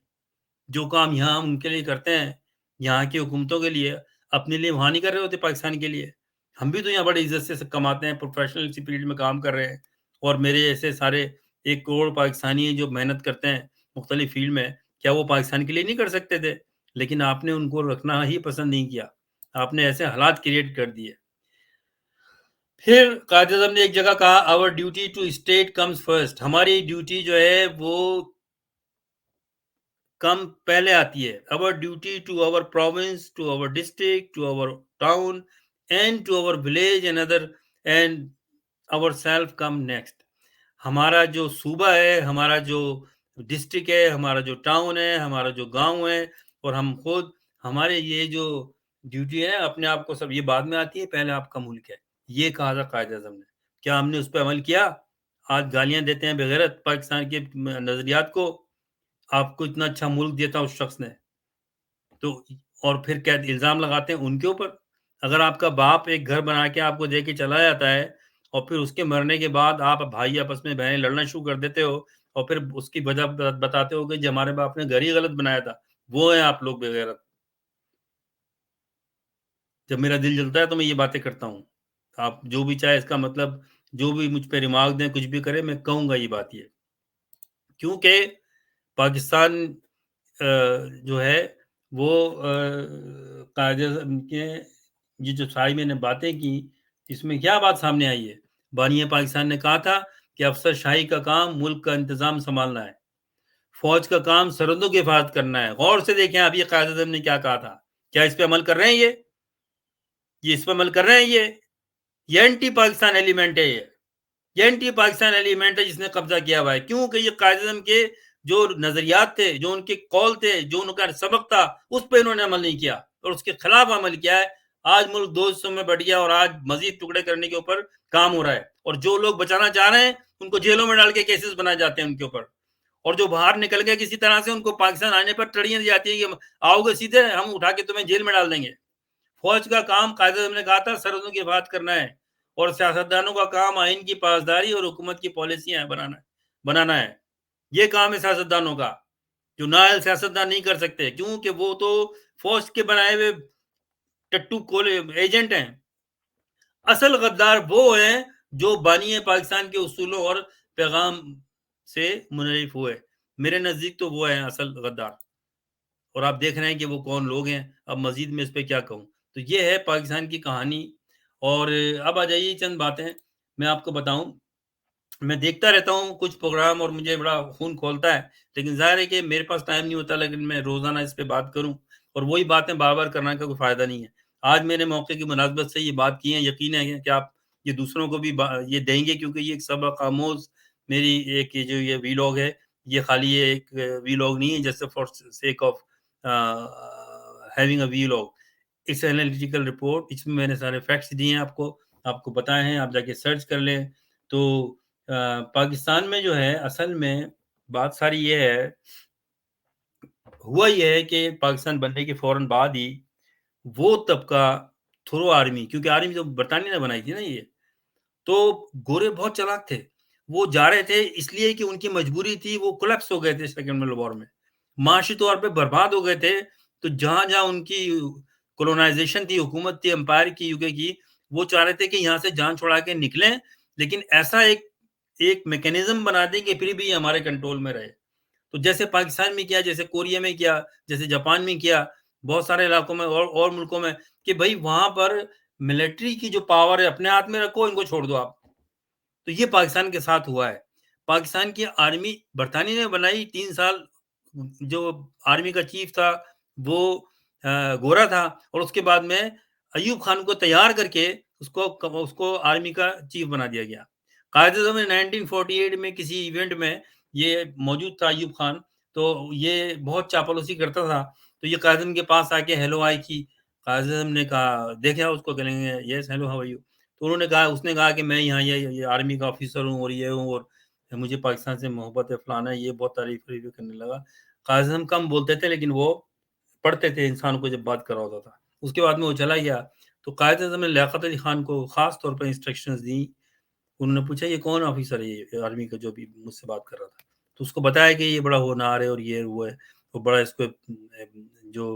جو کام یہاں ہم ان کے لیے کرتے ہیں, یہاں کی حکومتوں کے لیے, اپنے لیے وہاں نہیں کر رہے ہوتے پاکستان کے لیے. ہم بھی تو یہاں بڑے عزت سے کماتے ہیں, پروفیشنل فیلڈ میں کام کر رہے ہیں, اور میرے ایسے سارے 1 کروڑ پاکستانی ہیں جو محنت کرتے ہیں مختلف فیلڈ میں. کیا وہ پاکستان کے لیے نہیں کر سکتے تھے؟ لیکن آپ نے ان کو رکھنا ہی پسند نہیں کیا, آپ نے ایسے حالات کریٹ کر دیے. پھر قائد اعظم نے ایک جگہ کہا, our duty to state comes first. ہماری ڈیوٹی جو ہے وہ کم پہلے آتی ہے. our duty to our province, to our district, to our town and to our village and ourself come next. ہمارا جو صوبہ ہے, ہمارا جو ڈسٹرکٹ ہے, ہمارا جو ٹاؤن ہے, ہمارا جو گاؤں ہے, اور ہم خود, ہمارے یہ جو ڈیوٹی ہے اپنے آپ کو سب یہ بعد میں آتی ہے, پہلے آپ کا ملک ہے. یہ کہا تھا قائد اعظم نے. کیا ہم نے اس پہ عمل کیا؟ آج گالیاں دیتے ہیں بغیرت پاکستان کے نظریات کو. آپ کو اتنا اچھا ملک دیتا اس شخص نے, تو اور پھر کیا الزام لگاتے ہیں ان کے اوپر. اگر آپ کا باپ ایک گھر بنا کے آپ کو دے کے چلا جاتا ہے, اور پھر اس کے مرنے کے بعد آپ بھائی آپس میں بہنیں لڑنا شروع کر دیتے ہو, اور پھر اس کی وجہ بتاتے ہو کہ ہمارے باپ نے گھر ہی غلط بنایا تھا, وہ ہیں آپ لوگ بغیرت. جب میرا دل جلتا ہے تو میں یہ باتیں کرتا ہوں. آپ جو بھی چاہے, اس کا مطلب جو بھی مجھ پہ ریمارک دیں, کچھ بھی کرے, میں کہوں گا یہ بات. یہ کیونکہ پاکستان جو ہے وہ قائد اعظم کے یہ جو ساری میں نے باتیں کی, اس میں کیا بات سامنے آئی ہے؟ بانی پاکستان نے کہا تھا کہ افسر شاہی کا کام ملک کا انتظام سنبھالنا ہے, فوج کا کام سرحدوں کی حفاظت کرنا ہے. غور سے دیکھیں آپ یہ قائد اعظم نے کیا کہا تھا. کیا اس پہ عمل کر رہے ہیں؟ یہ اس پہ عمل کر رہے ہیں؟ یہ اینٹی پاکستان ایلیمنٹ ہے. یہ اینٹی پاکستان ایلیمنٹ ہے جس نے قبضہ کیا ہوا ہے. کیونکہ یہ قائد اعظم کے جو نظریات تھے, جو ان کے قول تھے, جو ان کا سبق تھا, اس پہ انہوں نے عمل نہیں کیا, اور اس کے خلاف عمل کیا ہے. آج ملک 2 حصوں میں بٹ گیا, اور آج مزید ٹکڑے کرنے کے اوپر کام ہو رہا ہے. اور جو لوگ بچانا چاہ رہے ہیں ان کو جیلوں میں ڈال کے کیسز بنائے جاتے ہیں ان کے اوپر, اور جو باہر نکل گئے کسی طرح سے, ان کو پاکستان آنے پر ٹڑیاں دی جاتی ہیں کہ آؤ گے سیدھے, ہم اٹھا کے تمہیں جیل میں ڈال دیں گے. فوج کا کام قائد اعظم نے کہا تھا سرحدوں کی حفاظت کرنا ہے, اور سیاستدانوں کا کام آئین کی پاسداری اور حکومت کی پالیسیاں بنانا ہے. یہ کام ہے سیاستدانوں کا, جو نااہل سیاستدان نہیں کر سکتے, کیونکہ وہ تو فوج کے بنائے ہوئے ٹٹو کولے ایجنٹ ہیں. اصل غدار وہ ہیں جو بانی پاکستان کے اصولوں اور پیغام سے منحرف ہوئے. میرے نزدیک تو وہ ہیں اصل غدار, اور آپ دیکھ رہے ہیں کہ وہ کون لوگ ہیں. اب مزید میں اس پہ کیا کہوں. تو یہ ہے پاکستان کی کہانی. اور اب آ جائیے چند باتیں میں آپ کو بتاؤں. میں دیکھتا رہتا ہوں کچھ پروگرام, اور مجھے بڑا خون کھولتا ہے, لیکن ظاہر ہے کہ میرے پاس ٹائم نہیں ہوتا, لیکن میں روزانہ اس پہ بات کروں, اور وہی باتیں بار بار کرنے کا کوئی فائدہ نہیں ہے. آج میں نے موقع کی مناسبت سے یہ بات کی ہے, یقین ہے کہ آپ یہ دوسروں کو بھی یہ دیں گے, کیونکہ یہ ایک سبق آموز میری ایک جو یہ ویلاگ ہے, یہ خالی یہ ایک ویلاگ نہیں ہے جیسے for sake of having a vlog. It's analytical report, اس میں نے سارے فیکٹس دیے ہیں آپ کو بتائے ہیں, آپ جا کے سرچ کر لیں. تو پاکستان میں جو ہے اصل میں بات ساری یہ ہے, ہوا یہ ہے کہ پاکستان بننے کے فوراً بعد ہی وہ طبقہ تھرو آرمی, کیونکہ آرمی جو برطانیہ نے بنائی تھی نا, یہ تو گورے بہت چلاک تھے. وہ جا رہے تھے اس لیے کہ ان کی مجبوری تھی, وہ کولیپس ہو گئے تھے سیکنڈ ورلڈ وار میں, معاشی طور پہ برباد ہو گئے تھے. تو جہاں جہاں ان کی کولونائزیشن تھی, حکومت تھی امپائر کی, یوکے کی, وہ چاہ رہے تھے کہ یہاں سے جان چھوڑا کے نکلیں, لیکن ایسا ایک میکینزم بنا دیں کہ پھر بھی ہمارے کنٹرول میں رہے. تو جیسے پاکستان میں کیا, جیسے کوریا میں کیا, جیسے جاپان میں کیا, بہت سارے علاقوں میں اور ملکوں میں, کہ بھائی وہاں پر ملٹری کی جو پاور ہے اپنے ہاتھ میں رکھو, ان کو چھوڑ دو آپ. تو یہ پاکستان کے ساتھ ہوا ہے. پاکستان کی آرمی برطانیہ نے بنائی, 3 سال جو آرمی کا چیف تھا وہ گورا تھا, اور اس کے بعد میں ایوب خان کو تیار کر کے اس کو آرمی کا چیف بنا دیا گیا. قائد اعظم نے 1948 میں کسی ایونٹ میں یہ موجود تھا ایوب خان, تو یہ بہت چاپلوسی کرتا تھا. تو یہ قائد اعظم کے پاس آ کے ہیلو آئی کی. قائد اعظم نے کہا, دیکھا اس کو کہیں گے yes hello how are you. تو اس نے کہا کہ میں یہاں یہ آرمی کا آفیسر ہوں, اور یہ ہوں, اور مجھے پاکستان سے محبت ہے, فلانا ہے, یہ بہت تعریف کرنے لگا. قائد اعظم کم بولتے تھے, لیکن وہ پڑھتے تھے انسان کو جب بات کر رہا ہوتا تھا. اس کے بعد میں وہ چلا گیا. تو قائد اعظم نے لیاقت علی خان کو خاص طور پر انسٹرکشنز دی. انہوں نے پوچھا یہ کون آفیسر ہے یہ آرمی کا جو بھی مجھ سے بات کر رہا تھا؟ تو اس کو بتایا کہ یہ بڑا ہونہار ہے اور یہ وہ ہے، وہ بڑا اس کو جو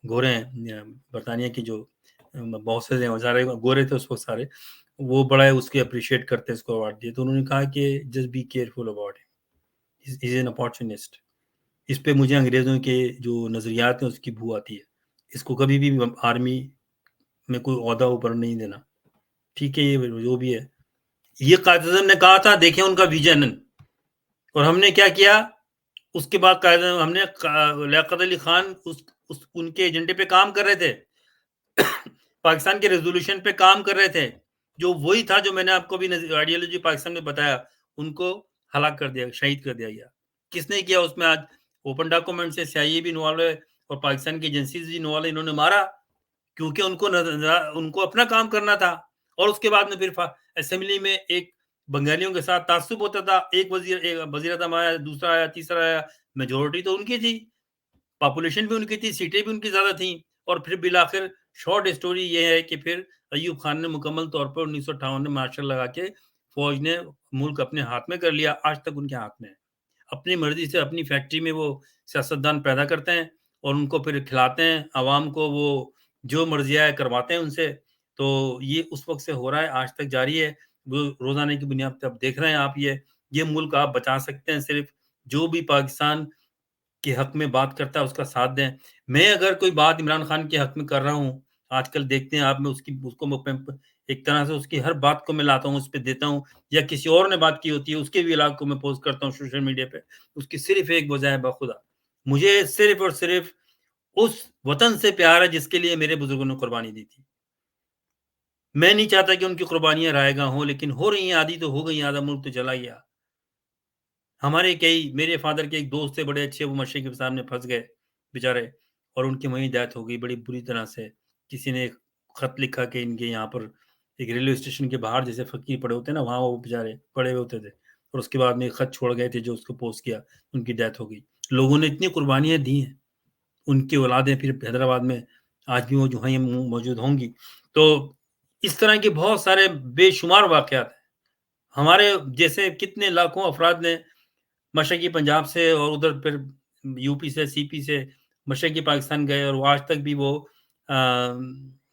گورے ہیں برطانیہ کی جو باسز ہیں سارے گورے تھے اس وقت سارے، وہ بڑا اس کی اپریشیٹ کرتے اس کو اوارڈ دیے. تو انہوں نے کہا کہ جسٹ بی کیئرفل اباؤٹ ہم، از این اپارچونسٹ. اس پہ مجھے انگریزوں کے جو نظریات ہیں اس کی بو آتی ہے. اس کو کبھی بھی آرمی میں کوئی عہدہ اوپر نہیں دینا. ٹھیک ہے، یہ جو بھی ہے، یہ قائد اعظم نے کہا تھا. دیکھیں ان کا ویژن. اور ہم نے کیا کیا اس کے بعد؟ قائد اعظم ہم نے لیاقت علی خان ان کے ایجنڈے پہ کام کر رہے تھے، پاکستان کے ریزولوشن پہ کام کر رہے تھے، جو وہی تھا جو میں نے آپ کو بھی آئیڈیالوجی پاکستان میں بتایا. ان کو ہلاک کر دیا، شہید کر دیا گیا. کس نے کیا اس میں؟ آج اوپن ڈاکومنٹ سے CIA بھی انوالو ہے اور پاکستان کی ایجنسیز بھی انوالو. انہوں نے مارا کیونکہ ان کو اپنا کام کرنا تھا. اور اس کے بعد میں پھر اسمبلی میں ایک بنگالیوں کے ساتھ تعصب ہوتا تھا. ایک وزیر اعظم آیا، دوسرا آیا، تیسرا آیا، میجورٹی تو ان کی تھی، پاپولیشن بھی ان کی تھی، سیٹیں بھی ان کی زیادہ تھیں. اور پھر بالآخر شارٹ اسٹوری یہ ہے کہ پھر ایوب خان نے مکمل طور پر 1958 میں مارشل لگا کے فوج نے ملک اپنے ہاتھ میں کر لیا. آج تک ان کے ہاتھ میں ہے. اپنی مرضی سے اپنی فیکٹری میں وہ سیاستدان پیدا کرتے ہیں اور ان کو پھر کھلاتے ہیں عوام کو، وہ جو مرضی آئے کرواتے ہیں ان سے. تو یہ اس وقت سے ہو رہا ہے، آج تک جاری ہے. وہ روزانہ کی بنیاد پہ اب دیکھ رہے ہیں آپ. یہ ملک آپ بچا سکتے ہیں صرف جو بھی پاکستان کے حق میں بات کرتا ہے اس کا ساتھ دیں. میں اگر کوئی بات عمران خان کے حق میں کر رہا ہوں، آج کل دیکھتے ہیں آپ، میں اس کو ایک طرح سے اس کی ہر بات کو میں لاتا ہوں، اس پہ دیتا ہوں، یا کسی اور نے بات کی ہوتی ہے اس کے بھی علاقے کو میں پوسٹ کرتا ہوں سوشل میڈیا پہ. اس کی صرف ایک وجہ ہے بخدا، مجھے صرف اور صرف اس وطن سے پیار ہے جس کے لیے میرے بزرگوں نے قربانی دی تھی. میں نہیں چاہتا کہ ان کی قربانیاں رائے گاہ ہوں، لیکن ہو رہی ہیں، آدھی تو ہو گئی، آدھا ملک تو چلا گیا. ہمارے میرے فادر کے ایک دوست تھے بڑے اچھے، وہ مشے کے سامنے پھنس گئے بیچارے، اور ان کی وہیں ڈیتھ ہو گئی بڑی بری طرح سے. کسی نے ایک خط لکھا کہ ان کے یہاں پر ایک ریلوے اسٹیشن کے باہر جیسے فقیر پڑے ہوتے ہیں نا، وہاں وہ بیچارے پڑے ہوئے ہوتے تھے، اور اس کے بعد میں ایک خط چھوڑ گئے تھے جو اس کو پوسٹ کیا، ان کی ڈیتھ ہو گئی. لوگوں نے اتنی قربانیاں دی ہیں، ان کی اولادیں پھر حیدرآباد میں آج بھی وہ جو ہیں موجود ہوں گی. تو اس طرح کے بہت سارے بے شمار واقعات ہیں. ہمارے جیسے کتنے لاکھوں افراد نے مشرقی پنجاب سے اور ادھر پھر یو پی سے، CP سے مشرقی پاکستان گئے، اور آج تک بھی وہ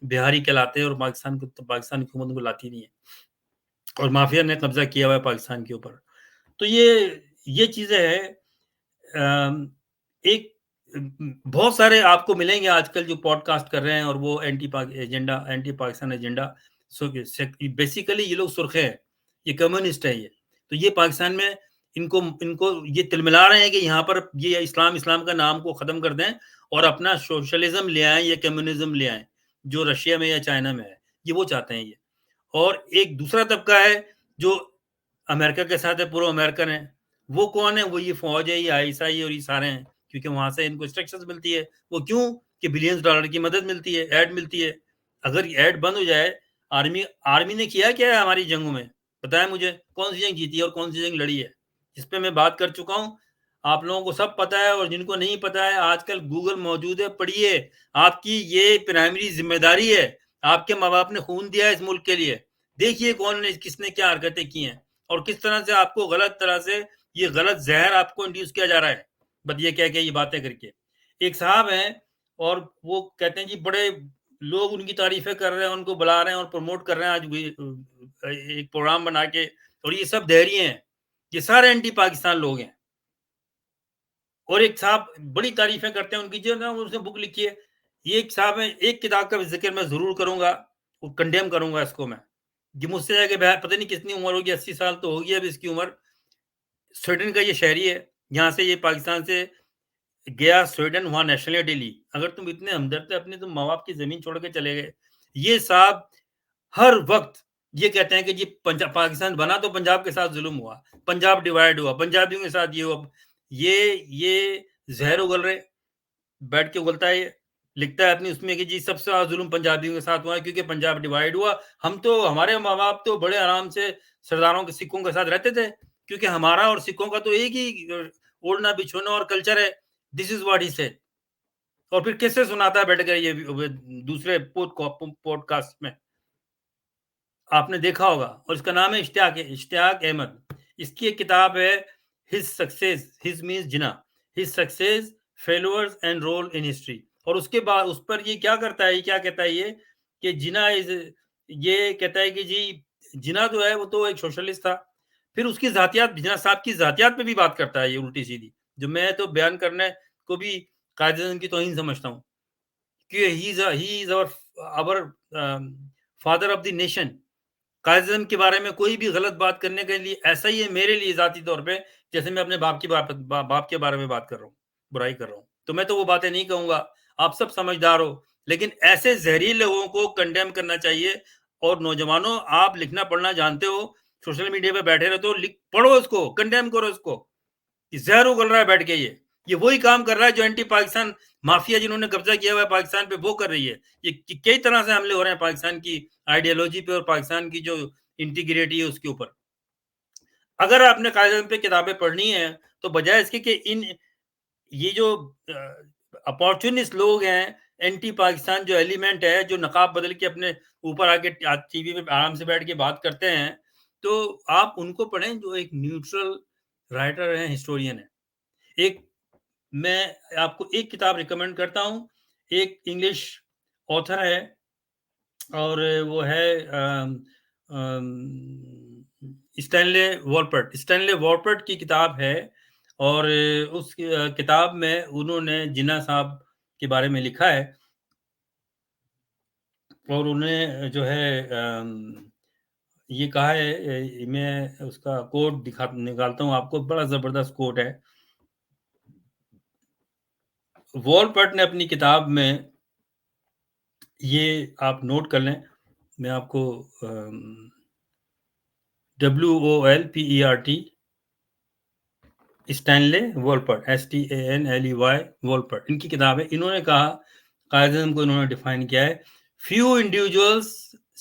بہاری کہلاتے ہیں اور پاکستان حکومت کو لاتی نہیں ہے، اور مافیا نے قبضہ کیا ہوا ہے پاکستان کے اوپر. تو یہ چیزیں ہیں. ایک بہت سارے آپ کو ملیں گے آج کل جو پوڈ کاسٹ کر رہے ہیں، اور وہ اینٹی پاکستان ایجنڈا. بیسیکلی یہ لوگ سرخے ہیں، یہ کمیونسٹ ہے. تو یہ پاکستان میں ان کو یہ تلملا رہے ہیں کہ یہاں پر یہ اسلام کا نام کو ختم کر دیں اور اپنا سوشلزم لے آئیں یا کمیونزم لے آئیں جو رشیا میں یا چائنا میں ہے. یہ وہ چاہتے ہیں. اور ایک دوسرا طبقہ ہے جو امریکہ کے ساتھ ہے، پورو امریکن ہے. وہ کون ہے؟ وہ یہ فوج ہے، یہ ISI اور یہ سارے ہیں، کیونکہ وہاں سے ان کو انسٹرکشنز ملتی ہے. وہ کیوں؟ کہ بلینز ڈالر کی مدد ملتی ہے، ایڈ ملتی ہے. اگر ایڈ بند ہو جائے، آرمی نے کیا ہے ہماری جنگوں میں؟ بتائیں مجھے، کون سی جنگ جیتی ہے اور کون سی جنگ لڑی ہے؟ اس پہ میں بات کر چکا ہوں، آپ لوگوں کو سب پتا ہے. اور جن کو نہیں پتا ہے، آج کل گوگل موجود ہے، پڑھیے. آپ کی یہ پرائمری ذمہ داری ہے. آپ کے ماں باپ نے خون دیا ہے اس ملک کے لیے. دیکھیے کس نے کیا حرکتیں کی ہیں، اور کس طرح سے آپ کو غلط طرح سے یہ غلط زہر آپ کو انڈیوس کیا جا رہا ہے بس یہ کہہ کے، یہ باتیں کر کے. ایک صاحب ہیں اور وہ کہتے ہیں جی بڑے لوگ ان کی تعریفیں کر رہے ہیں، ان کو بلا رہے ہیں اور پروموٹ کر رہے ہیں آج ایک پروگرام بنا کے، اور یہ سب دہری ہیں، یہ سارے اینٹی پاکستان لوگ ہیں. اور ایک صاحب بڑی تعریفیں کرتے ہیں ان کی، جو نا اس نے بک لکھی ہے. یہ ایک صاحب ہے، ایک کتاب کا ذکر میں ضرور کروں گا، وہ کنڈیم کروں گا اس کو میں. یہ مجھ سے کہ پتہ نہیں کتنی عمر ہوگی، 80 سال تو ہوگی اب اس کی عمر. سویڈن کا یہ شہری ہے، یہاں سے یہ پاکستان سے گیا سویڈن، وہاں نیشنلٹی لی. اگر تم اتنے ہمدرد تھے، اپنے تم ماں باپ کی زمین چھوڑ کے چلے گئے. یہ صاحب ہر وقت یہ کہتے ہیں کہ جی پاکستان بنا تو پنجاب کے ساتھ ظلم ہوا، پنجاب ڈیوائیڈ ہوا، پنجابیوں کے ساتھ یہ ہوا. یہ زہر اگل رہے، بیٹھ کے اگلتا ہے. یہ لکھتا ہے اپنی اس میں کہ جی سب سے زیادہ ظلم پنجابیوں کے ساتھ ہوا ہے کیونکہ پنجاب ڈیوائیڈ ہوا. ہمارے ماں باپ تو بڑے آرام سے سرداروں کے سکھوں کے ساتھ رہتے تھے، کیونکہ ہمارا اور سکھوں کا تو ایک ہی اوڑھنا بچھونا اور کلچر ہے. دس از واٹ ہی سیڈ. اور پھر کیسے سناتا ہے بیٹھ کر یہ دوسرے پوڈ کاسٹ میں، آپ نے دیکھا ہوگا. اور اس کا نام ہے اشتیاق احمد. اس کی ایک کتاب ہے his successes, his means Jinnah, his successes failures and role in history. اور اس کے بعد اس پر یہ کیا کرتا ہے، کیا کہتا ہے یہ کہ جنا یہ کہتا ہے کہ جی جنا جو ہے وہ تو ایک سوشلسٹ تھا. پھر اس کی ذاتیات، جنا صاحب کی ذاتیات پہ بھی بات کرتا ہے یہ الٹی سیدھی، جو میں تو بیان کرنے کو بھی قائد اعظم کی توہین سمجھتا ہوں، کہ ہی از our father of the nation. Quaid Azam کے بارے میں کوئی بھی غلط بات کرنے کے لیے ایسا ہی ہے میرے لیے ذاتی طور پہ جیسے میں اپنے باپ کے بارے میں بات کر رہا ہوں، برائی کر رہا ہوں. تو میں تو وہ باتیں نہیں کہوں گا، آپ سب سمجھدار ہو، لیکن ایسے زہریلے لوگوں کو کنڈیم کرنا چاہیے. اور نوجوانوں، آپ لکھنا پڑھنا جانتے ہو، سوشل میڈیا پہ بیٹھے رہتے ہو، پڑھو اس کو، کنڈیم کرو اس کو. زہر اگل رہا ہے بیٹھ کے، یہ وہی کام کر رہا ہے جو اینٹی پاکستان مافیا جنہوں نے قبضہ کیا ہوا ہے پاکستان پہ وہ کر رہی ہے. یہ کئی طرح سے حملے ہو رہے ہیں پاکستان کی آئیڈیالوجی پہ اور پاکستان کی جو انٹیگریٹی ہے اس کے اوپر. اگر آپ نے قائد اعظم پہ کتابیں پڑھنی ہیں تو بجائے اس کے کہ یہ جو اپارچونسٹ لوگ ہیں، اینٹی پاکستان جو ایلیمنٹ ہے، جو نقاب بدل کے اپنے اوپر آ کے ٹی وی پہ آرام سے بیٹھ کے بات کرتے ہیں، تو آپ ان کو پڑھیں جو ایک نیوٹرل رائٹر ہیں، ہسٹورین ہے. میں آپ کو ایک کتاب ریکمینڈ کرتا ہوں، ایک انگلش آتھر ہے اور وہ ہے اسٹینلے وارپرٹ کی کتاب ہے. اور اس کتاب میں انہوں نے جناح صاحب کے بارے میں لکھا ہے، اور انہیں جو ہے یہ کہا ہے، میں اس کا کوٹ نکالتا ہوں آپ کو، بڑا زبردست کوٹ ہے. وارپرٹ نے اپنی کتاب میں یہ آپ نوٹ کر لیں، میں آپ کو WOLPERT اسٹینلے وارپرٹ STANLEY وارپرٹ، ان کی کتاب ہے. انہوں نے کہا، قائد اعظم کو انہوں نے ڈیفائن کیا ہے، few individuals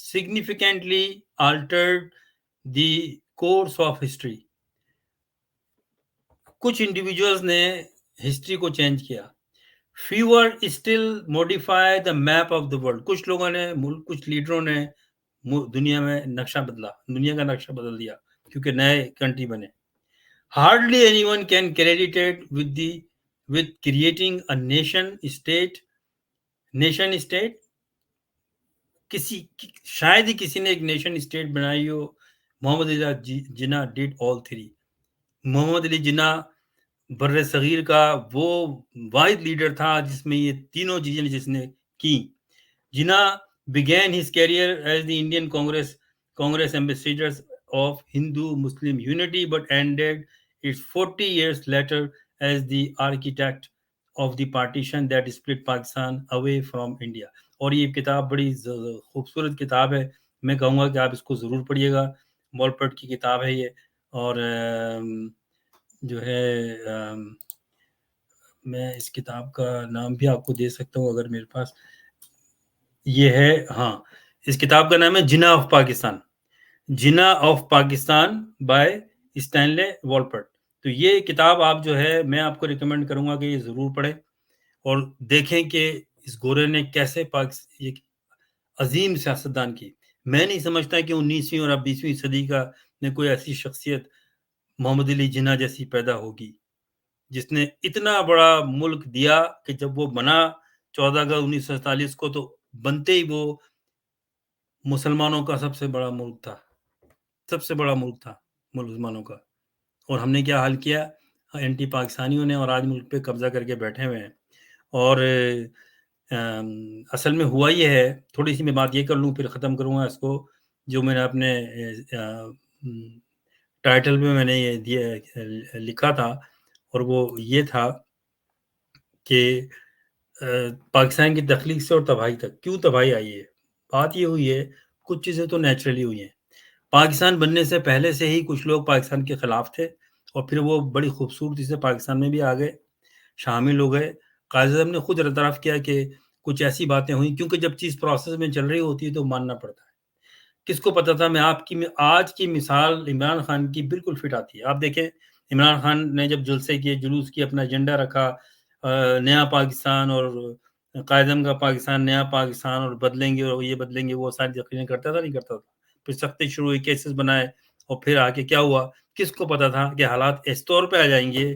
significantly altered the course of history. کچھ انڈیویجولز نے ہسٹری کو چینج کیا. fewer still modify the map of the world. کچھ لوگوں نے، کچھ لیڈروں نے دنیا میں نقشہ بدلا، دنیا کا نقشہ بدل دیا کیونکہ نئے کنٹری بنے. hardly anyone can credit it with creating a nation state. شاید ہی کسی نے ایک نیشن اسٹیٹ بنائی ہو. محمد Ali Jinnah did all three. محمد علی جناح بر صغیر کا وہ واحد لیڈر تھا جس میں یہ تینوں چیزیں جس نے کی. جناح began his career as the Indian Congress ambassador of Hindu-Muslim unity but ended its 40 years later as the architect of the partition that split Pakistan away from India. اور یہ کتاب بڑی خوبصورت کتاب ہے، میں کہوں گا کہ آپ اس کو ضرور پڑھیے گا. وارپرٹ کی کتاب ہے یہ. اور جو ہے میں اس کتاب کا نام بھی آپ کو دے سکتا ہوں اگر میرے پاس یہ ہے. ہاں، اس کتاب کا نام ہے Jinnah of Pakistan, Jinnah of Pakistan by Stanley Wolpert. تو یہ کتاب آپ جو ہے میں آپ کو ریکمینڈ کروں گا کہ یہ ضرور پڑھیں اور دیکھیں کہ اس گورے نے کیسے عظیم سیاستدان کی. میں نہیں سمجھتا کہ 19ویں اور 20ویں صدی کا نے کوئی ایسی شخصیت محمد علی جناح جیسی پیدا ہوگی جس نے اتنا بڑا ملک دیا کہ جب وہ بنا 14 اگست 1947 کو تو بنتے ہی وہ مسلمانوں کا سب سے بڑا ملک تھا، سب سے بڑا ملک تھا مسلمانوں کا. اور ہم نے کیا حال کیا اینٹی پاکستانیوں نے، اور آج ملک پہ قبضہ کر کے بیٹھے ہوئے ہیں. اور اصل میں ہوا یہ ہے، تھوڑی سی میں بات یہ کر لوں پھر ختم کروں گا اس کو، جو میں نے اپنے ٹائٹل میں میں نے یہ لکھا تھا، اور وہ یہ تھا کہ پاکستان کی تخلیق سے اور تباہی تک کیوں تباہی آئی ہے. بات یہ ہوئی ہے، کچھ چیزیں تو نیچرلی ہوئی ہیں. پاکستان بننے سے پہلے سے ہی کچھ لوگ پاکستان کے خلاف تھے، اور پھر وہ بڑی خوبصورتی سے پاکستان میں بھی آ گئے، شامل ہو گئے. قائد اعظم نے خود اعتراف کیا کہ کچھ ایسی باتیں ہوئیں، کیونکہ جب چیز پروسیس میں چل رہی ہوتی ہے تو ماننا پڑتا ہے. کس کو پتا تھا؟ میں آج کی مثال عمران خان کی بالکل فٹ آتی ہے. آپ دیکھیں عمران خان نے جب جلسے کیے، جلوس کی، اپنا ایجنڈا رکھا، نیا پاکستان اور قائد اعظم کا پاکستان، نیا پاکستان اور بدلیں گے اور یہ بدلیں گے، وہ ساری تقریریں کرتا تھا نہیں کرتا تھا؟ پھر سختی شروع ہوئی، کیسز بنائے، اور پھر آ کے کیا ہوا؟ کس کو پتا تھا کہ حالات اس طور پہ آ جائیں گے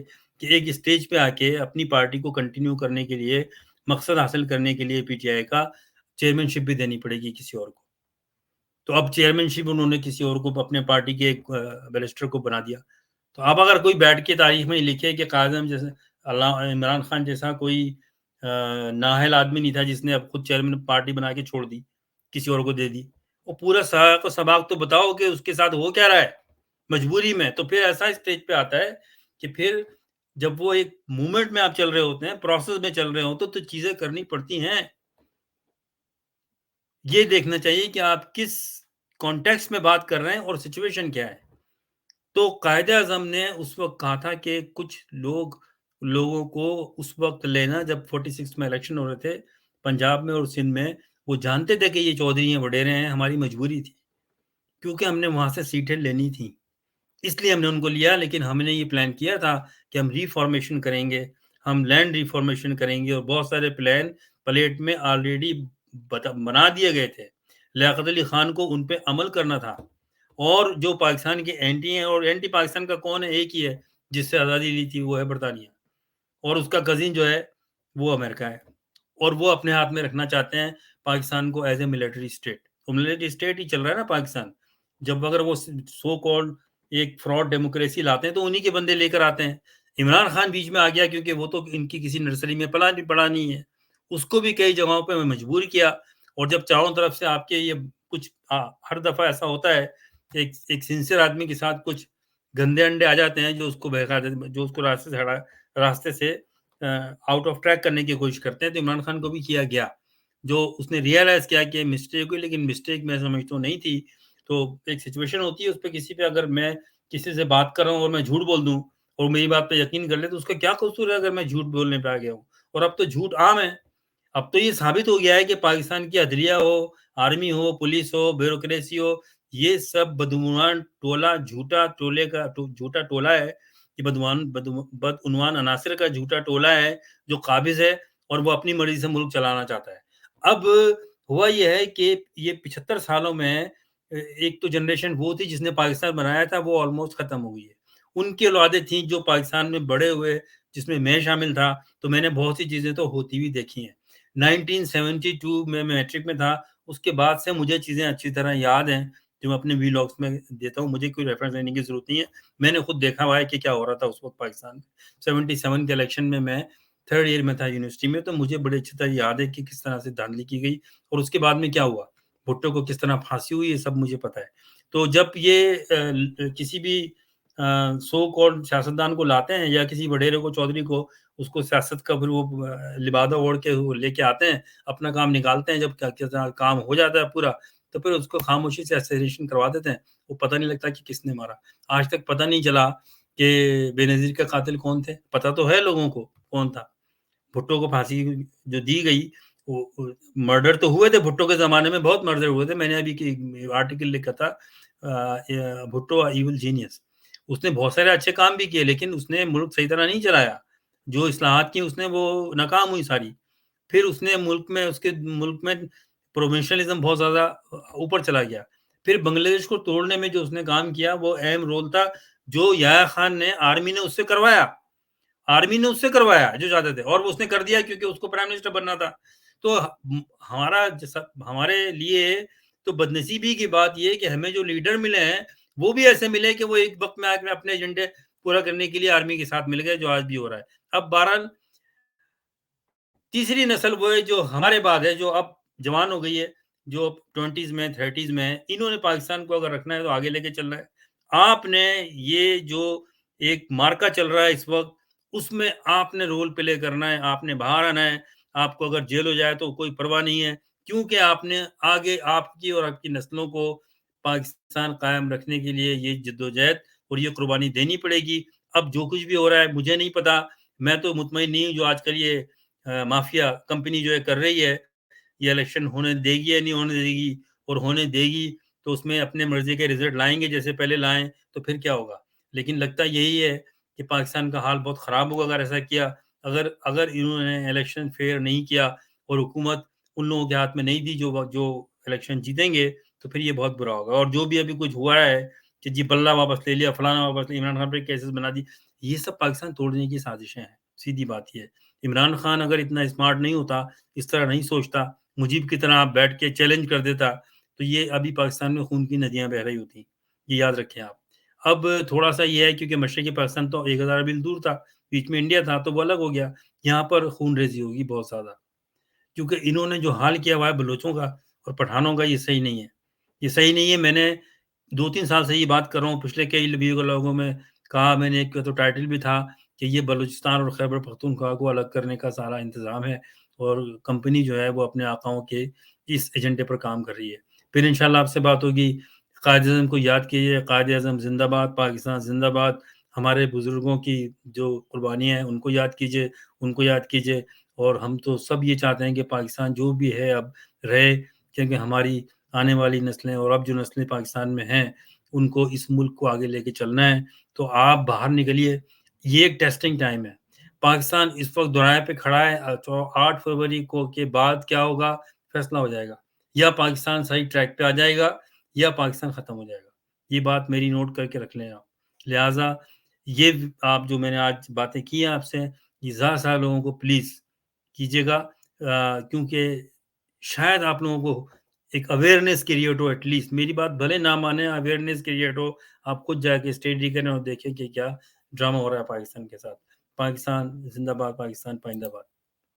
کہ ایک اسٹیج پہ آ کے اپنی پارٹی کو کنٹینیو کرنے کے لیے، مقصد حاصل کرنے کے لیے پی ٹی آئی کا چیئرمین شپ بھی دینی پڑے گی کسی اور کو. تو اب چیئرمین شپ انہوں نے کسی اور کو، اپنے پارٹی کے ایک بیرسٹر کو بنا دیا. تو اب اگر کوئی بیٹھ کے تاریخ میں لکھے کہ قائد اعظم جیسے عمران خان جیسا کوئی نااہل آدمی نہیں تھا جس نے اب خود چیئرمین پارٹی بنا کے چھوڑ دی، کسی اور کو دے دی، وہ پورا ساق و سباق تو بتاؤ کہ اس کے ساتھ ہو کیا رہا ہے مجبوری میں. تو پھر ایسا اسٹیج پہ آتا ہے کہ پھر جب وہ ایک موومنٹ میں آپ چل رہے ہوتے ہیں، پروسیس میں چل رہے ہوتے تو چیزیں کرنی پڑتی ہیں. یہ دیکھنا چاہیے کہ آپ کس کانٹیکسٹ میں بات کر رہے ہیں اور سچویشن کیا ہے. تو قائد اعظم نے اس وقت کہا تھا کہ کچھ لوگوں کو اس وقت لینا، جب 46 میں الیکشن ہو رہے تھے پنجاب میں اور سندھ میں، وہ جانتے تھے کہ یہ چودھری ہیں، وڈیرے ہیں، ہماری مجبوری تھی کیونکہ ہم نے وہاں سے سیٹیں لینی تھی، اس لیے ہم نے ان کو لیا. لیکن ہم نے یہ پلان کیا تھا کہ ہم ری فارمیشن کریں گے، ہم لینڈ ری فارمیشن کریں گے، اور بہت سارے پلان پلیٹ میں آلریڈی بنا دیے گئے تھے. لیاقت علی خان کو ان پہ عمل کرنا تھا. اور جو پاکستان کے اینٹی ہیں، اور اینٹی پاکستان کا کون ہے؟ ایک ہی ہے جس سے آزادی لی تھی، وہ ہے برطانیہ، اور اس کا کزن جو ہے وہ امریکہ ہے. اور وہ اپنے ہاتھ میں رکھنا چاہتے ہیں پاکستان کو ایز اے ملٹری اسٹیٹ. تو ملٹری اسٹیٹ ہی چل رہا ہے نا پاکستان. جب اگر وہ سو کالڈ ایک فراڈ ڈیموکریسی لاتے ہیں تو انہی کے بندے لے کر آتے ہیں. عمران خان بیچ میں آ گیا کیونکہ وہ تو ان کی کسی نرسری میں پڑھا نہیں ہے، اس کو بھی کئی جگہوں پہ مجبور کیا. اور جب چاروں طرف سے آپ کے یہ کچھ ہر دفعہ ایسا ہوتا ہے، ایک سنسیئر آدمی کے ساتھ کچھ گندے انڈے آ جاتے ہیں جو اس کو بہکا دیتے، جو اس کو راستے سے آؤٹ آف ٹریک کرنے کی کوشش کرتے ہیں. تو عمران خان کو بھی کیا گیا، جو اس نے ریئلائز کیا کہ مسٹیک ہوئی، لیکن مسٹیک میں سمجھتا ہوں نہیں تھی. تو ایک سچویشن ہوتی ہے اس پہ، کسی پہ اگر میں کسی سے بات کر رہا ہوں اور میں جھوٹ بول دوں اور میری بات پہ یقین کر لے تو اس کا کیا قصور ہے اگر میں جھوٹ بولنے پہ آ گیا ہوں. اور اب تو جھوٹ عام ہے. اب تو یہ ثابت ہو گیا ہے کہ پاکستان کی عدلیہ ہو، آرمی ہو، پولیس ہو، بیوروکریسی ہو، یہ سب بدعنوان ٹولہ، جھوٹا ٹولہ ہے. یہ بدعنوان عناصر کا جھوٹا ٹولہ ہے جو قابض ہے اور وہ اپنی مرضی سے ملک چلانا چاہتا ہے. اب ہوا یہ ہے کہ یہ 75 سالوں میں ایک تو جنریشن وہ تھی جس نے پاکستان بنایا تھا، وہ آلموسٹ ختم ہو گئی ہے. ان کی اولادیں تھیں جو پاکستان میں بڑے ہوئے، جس میں میں شامل تھا. تو میں نے بہت سی چیزیں تو ہوتی ہوئی دیکھی ہیں. 1972 میں میٹرک میں تھا. اس کے بعد سے مجھے چیزیں اچھی طرح یاد ہیں جو میں اپنے ویلاگس میں دیتا ہوں. مجھے کوئی ریفرنس دینے کی ضرورت نہیں ہے، میں نے خود دیکھا ہوا ہے کہ کیا ہو رہا تھا اس وقت پاکستان میں. 77 کے الیکشن میں 3rd ایئر میں تھا یونیورسٹی میں. تو مجھے بڑے اچھی طرح یاد ہے کہ کس طرح سے دھاندلی کی گئی اور اس کے بعد میں کیا ہوا، بھٹو کو کس طرح پھانسی ہوئی، یہ سب مجھے پتا ہے. تو جب یہ کسی بھی سو کالڈ سیاستدان کو لاتے ہیں یا کسی وڈیرے کو، چودھری کو، اس کو سیاست کا پھر وہ لبادہ اوڑھ کے لے کے آتے ہیں، اپنا کام نکالتے ہیں. جب کام ہو جاتا ہے پورا تو پھر اس کو خاموشی سے اسیسینیشن کروا دیتے ہیں. وہ پتہ نہیں لگتا کہ کس نے مارا. آج تک پتہ نہیں چلا کہ بے نظیر کا قاتل کون تھے. پتہ تو ہے لوگوں کو کون تھا. بھٹو کو پھانسی جو دی گئی، مرڈر تو ہوئے تھے بھٹو کے زمانے میں، بہت مرڈر ہوئے تھے. میں نے ابھی آرٹیکل لکھا تھا بھٹو ایول جینیس. اس نے بہت سارے اچھے کام بھی کیے لیکن اس نے ملک صحیح طرح نہیں چلایا. جو اصلاحات کی اس نے وہ ناکام ہوئی ساری. پھر اس نے اس کے ملک میں پروونشنلزم بہت زیادہ اوپر چلا گیا. پھر بنگلہ دیش کو توڑنے میں جو اس نے کام کیا وہ اہم رول تھا، جو یحییٰ خان نے آرمی نے اس سے کروایا جو چاہتے تھے، اور اس نے کر دیا کیونکہ اس کو پرائم منسٹر بننا تھا. تو ہمارے لیے تو بدنصیبی کی بات یہ کہ ہمیں جو لیڈر ملے ہیں وہ بھی ایسے ملے کہ وہ ایک وقت میں اپنے ایجنڈے پورا کرنے کے لیے آرمی کے ساتھ مل گئے، جو آج بھی ہو رہا ہے. اب بہرحال تیسری نسل وہ ہے جو ہمارے بعد ہے، جو اب جوان ہو گئی ہے، جو 20s میں 30s میں ہے. انہوں نے پاکستان کو اگر رکھنا ہے تو آگے لے کے چلنا ہے. آپ نے یہ جو ایک مارکا چل رہا ہے اس وقت، اس میں آپ نے رول پلے کرنا ہے. آپ نے باہر آنا ہے. آپ کو اگر جیل ہو جائے تو کوئی پرواہ نہیں ہے، کیونکہ آپ نے آگے آپ کی اور آپ کی نسلوں کو پاکستان قائم رکھنے کے لیے یہ جدوجہد اور یہ قربانی دینی پڑے گی. اب جو کچھ بھی ہو رہا ہے مجھے نہیں پتا، میں تو مطمئن نہیں ہوں. جو آج کل یہ مافیا کمپنی جو ہے کر رہی ہے، یہ الیکشن ہونے دے گی یا نہیں ہونے دے گی، اور ہونے دے گی تو اس میں اپنے مرضی کے رزلٹ لائیں گے جیسے پہلے لائیں، تو پھر کیا ہوگا. لیکن لگتا یہی ہے کہ پاکستان کا حال بہت خراب ہوگا اگر ایسا کیا. اگر انہوں نے الیکشن فیئر نہیں کیا اور حکومت ان لوگوں کے ہاتھ میں نہیں دی جو الیکشن جیتیں گے تو پھر یہ بہت برا ہوگا. اور جو بھی ابھی کچھ ہوا ہے کہ جی بلہ واپس لے لیا، فلانا واپس لیا، عمران خان پہ کیسز بنا دی، یہ سب پاکستان توڑنے کی سازشیں ہیں. سیدھی بات یہ ہے. عمران خان اگر اتنا اسمارٹ نہیں ہوتا، اس طرح نہیں سوچتا، مجیب کی طرح بیٹھ کے چیلنج کر دیتا، تو یہ ابھی پاکستان میں خون کی ندیاں بہہ رہی ہوتی. یہ یاد رکھیں آپ. اب تھوڑا سا یہ ہے کیونکہ مشرقی پاکستان تو 1000 میل دور تھا، بیچ میں انڈیا تھا، تو وہ الگ ہو گیا. یہاں پر خون ریزی ہوگی بہت زیادہ، کیونکہ انہوں نے جو حال کیا ہوا ہے بلوچوں کا اور پٹھانوں کا، یہ صحیح نہیں ہے. یہ صحیح نہیں ہے. میں نے 2-3 سال سے یہ بات کر رہا ہوں. پچھلے کئی لوگوں میں کہا میں نے، ایک تو ٹائٹل بھی تھا کہ یہ بلوچستان اور خیبر پختونخوا کو الگ کرنے کا سارا انتظام ہے، اور کمپنی جو ہے وہ اپنے آقاؤں کے اس ایجنڈے پر کام کر رہی ہے. پھر انشاءاللہ آپ سے بات ہوگی. قائد اعظم کو یاد کیجیے. قائد اعظم زندہ باد، پاکستان زندہ باد. ہمارے بزرگوں کی جو قربانیاں ہیں ان کو یاد کیجیے، ان کو یاد کیجیے. اور ہم تو سب یہ چاہتے ہیں کہ پاکستان جو بھی ہے اب رہے، کیونکہ ہماری آنے والی نسلیں اور اب جو نسلیں پاکستان میں ہیں ان کو اس ملک کو آگے لے کے چلنا ہے. تو آپ باہر نکلیے. یہ ایک ٹیسٹنگ ٹائم ہے. پاکستان اس وقت دورائے پہ کھڑا ہے. 8 فروری کو کے بعد کیا ہوگا فیصلہ ہو جائے گا. یا پاکستان صحیح ٹریک پہ آ جائے گا یا پاکستان ختم ہو جائے گا. یہ بات میری نوٹ کر کے رکھ لیں آپ. لہٰذا یہ آپ جو میں نے آج باتیں کی ہیں آپ سے، یہ زیادہ سے لوگوں کو پلیز کیجیے گا، کیونکہ شاید آپ لوگوں کو ایک اویئرنیس کریٹ ہو. ایٹ لیسٹ میری بات بھلے نہ مانے، اویئرنیس کریٹ ہو. آپ خود جا کے اسٹڈی کریں اور دیکھیں کہ کیا ڈرامہ ہو رہا ہے پاکستان کے ساتھ. پاکستان زندہ باد، پاکستان پائندہ باد.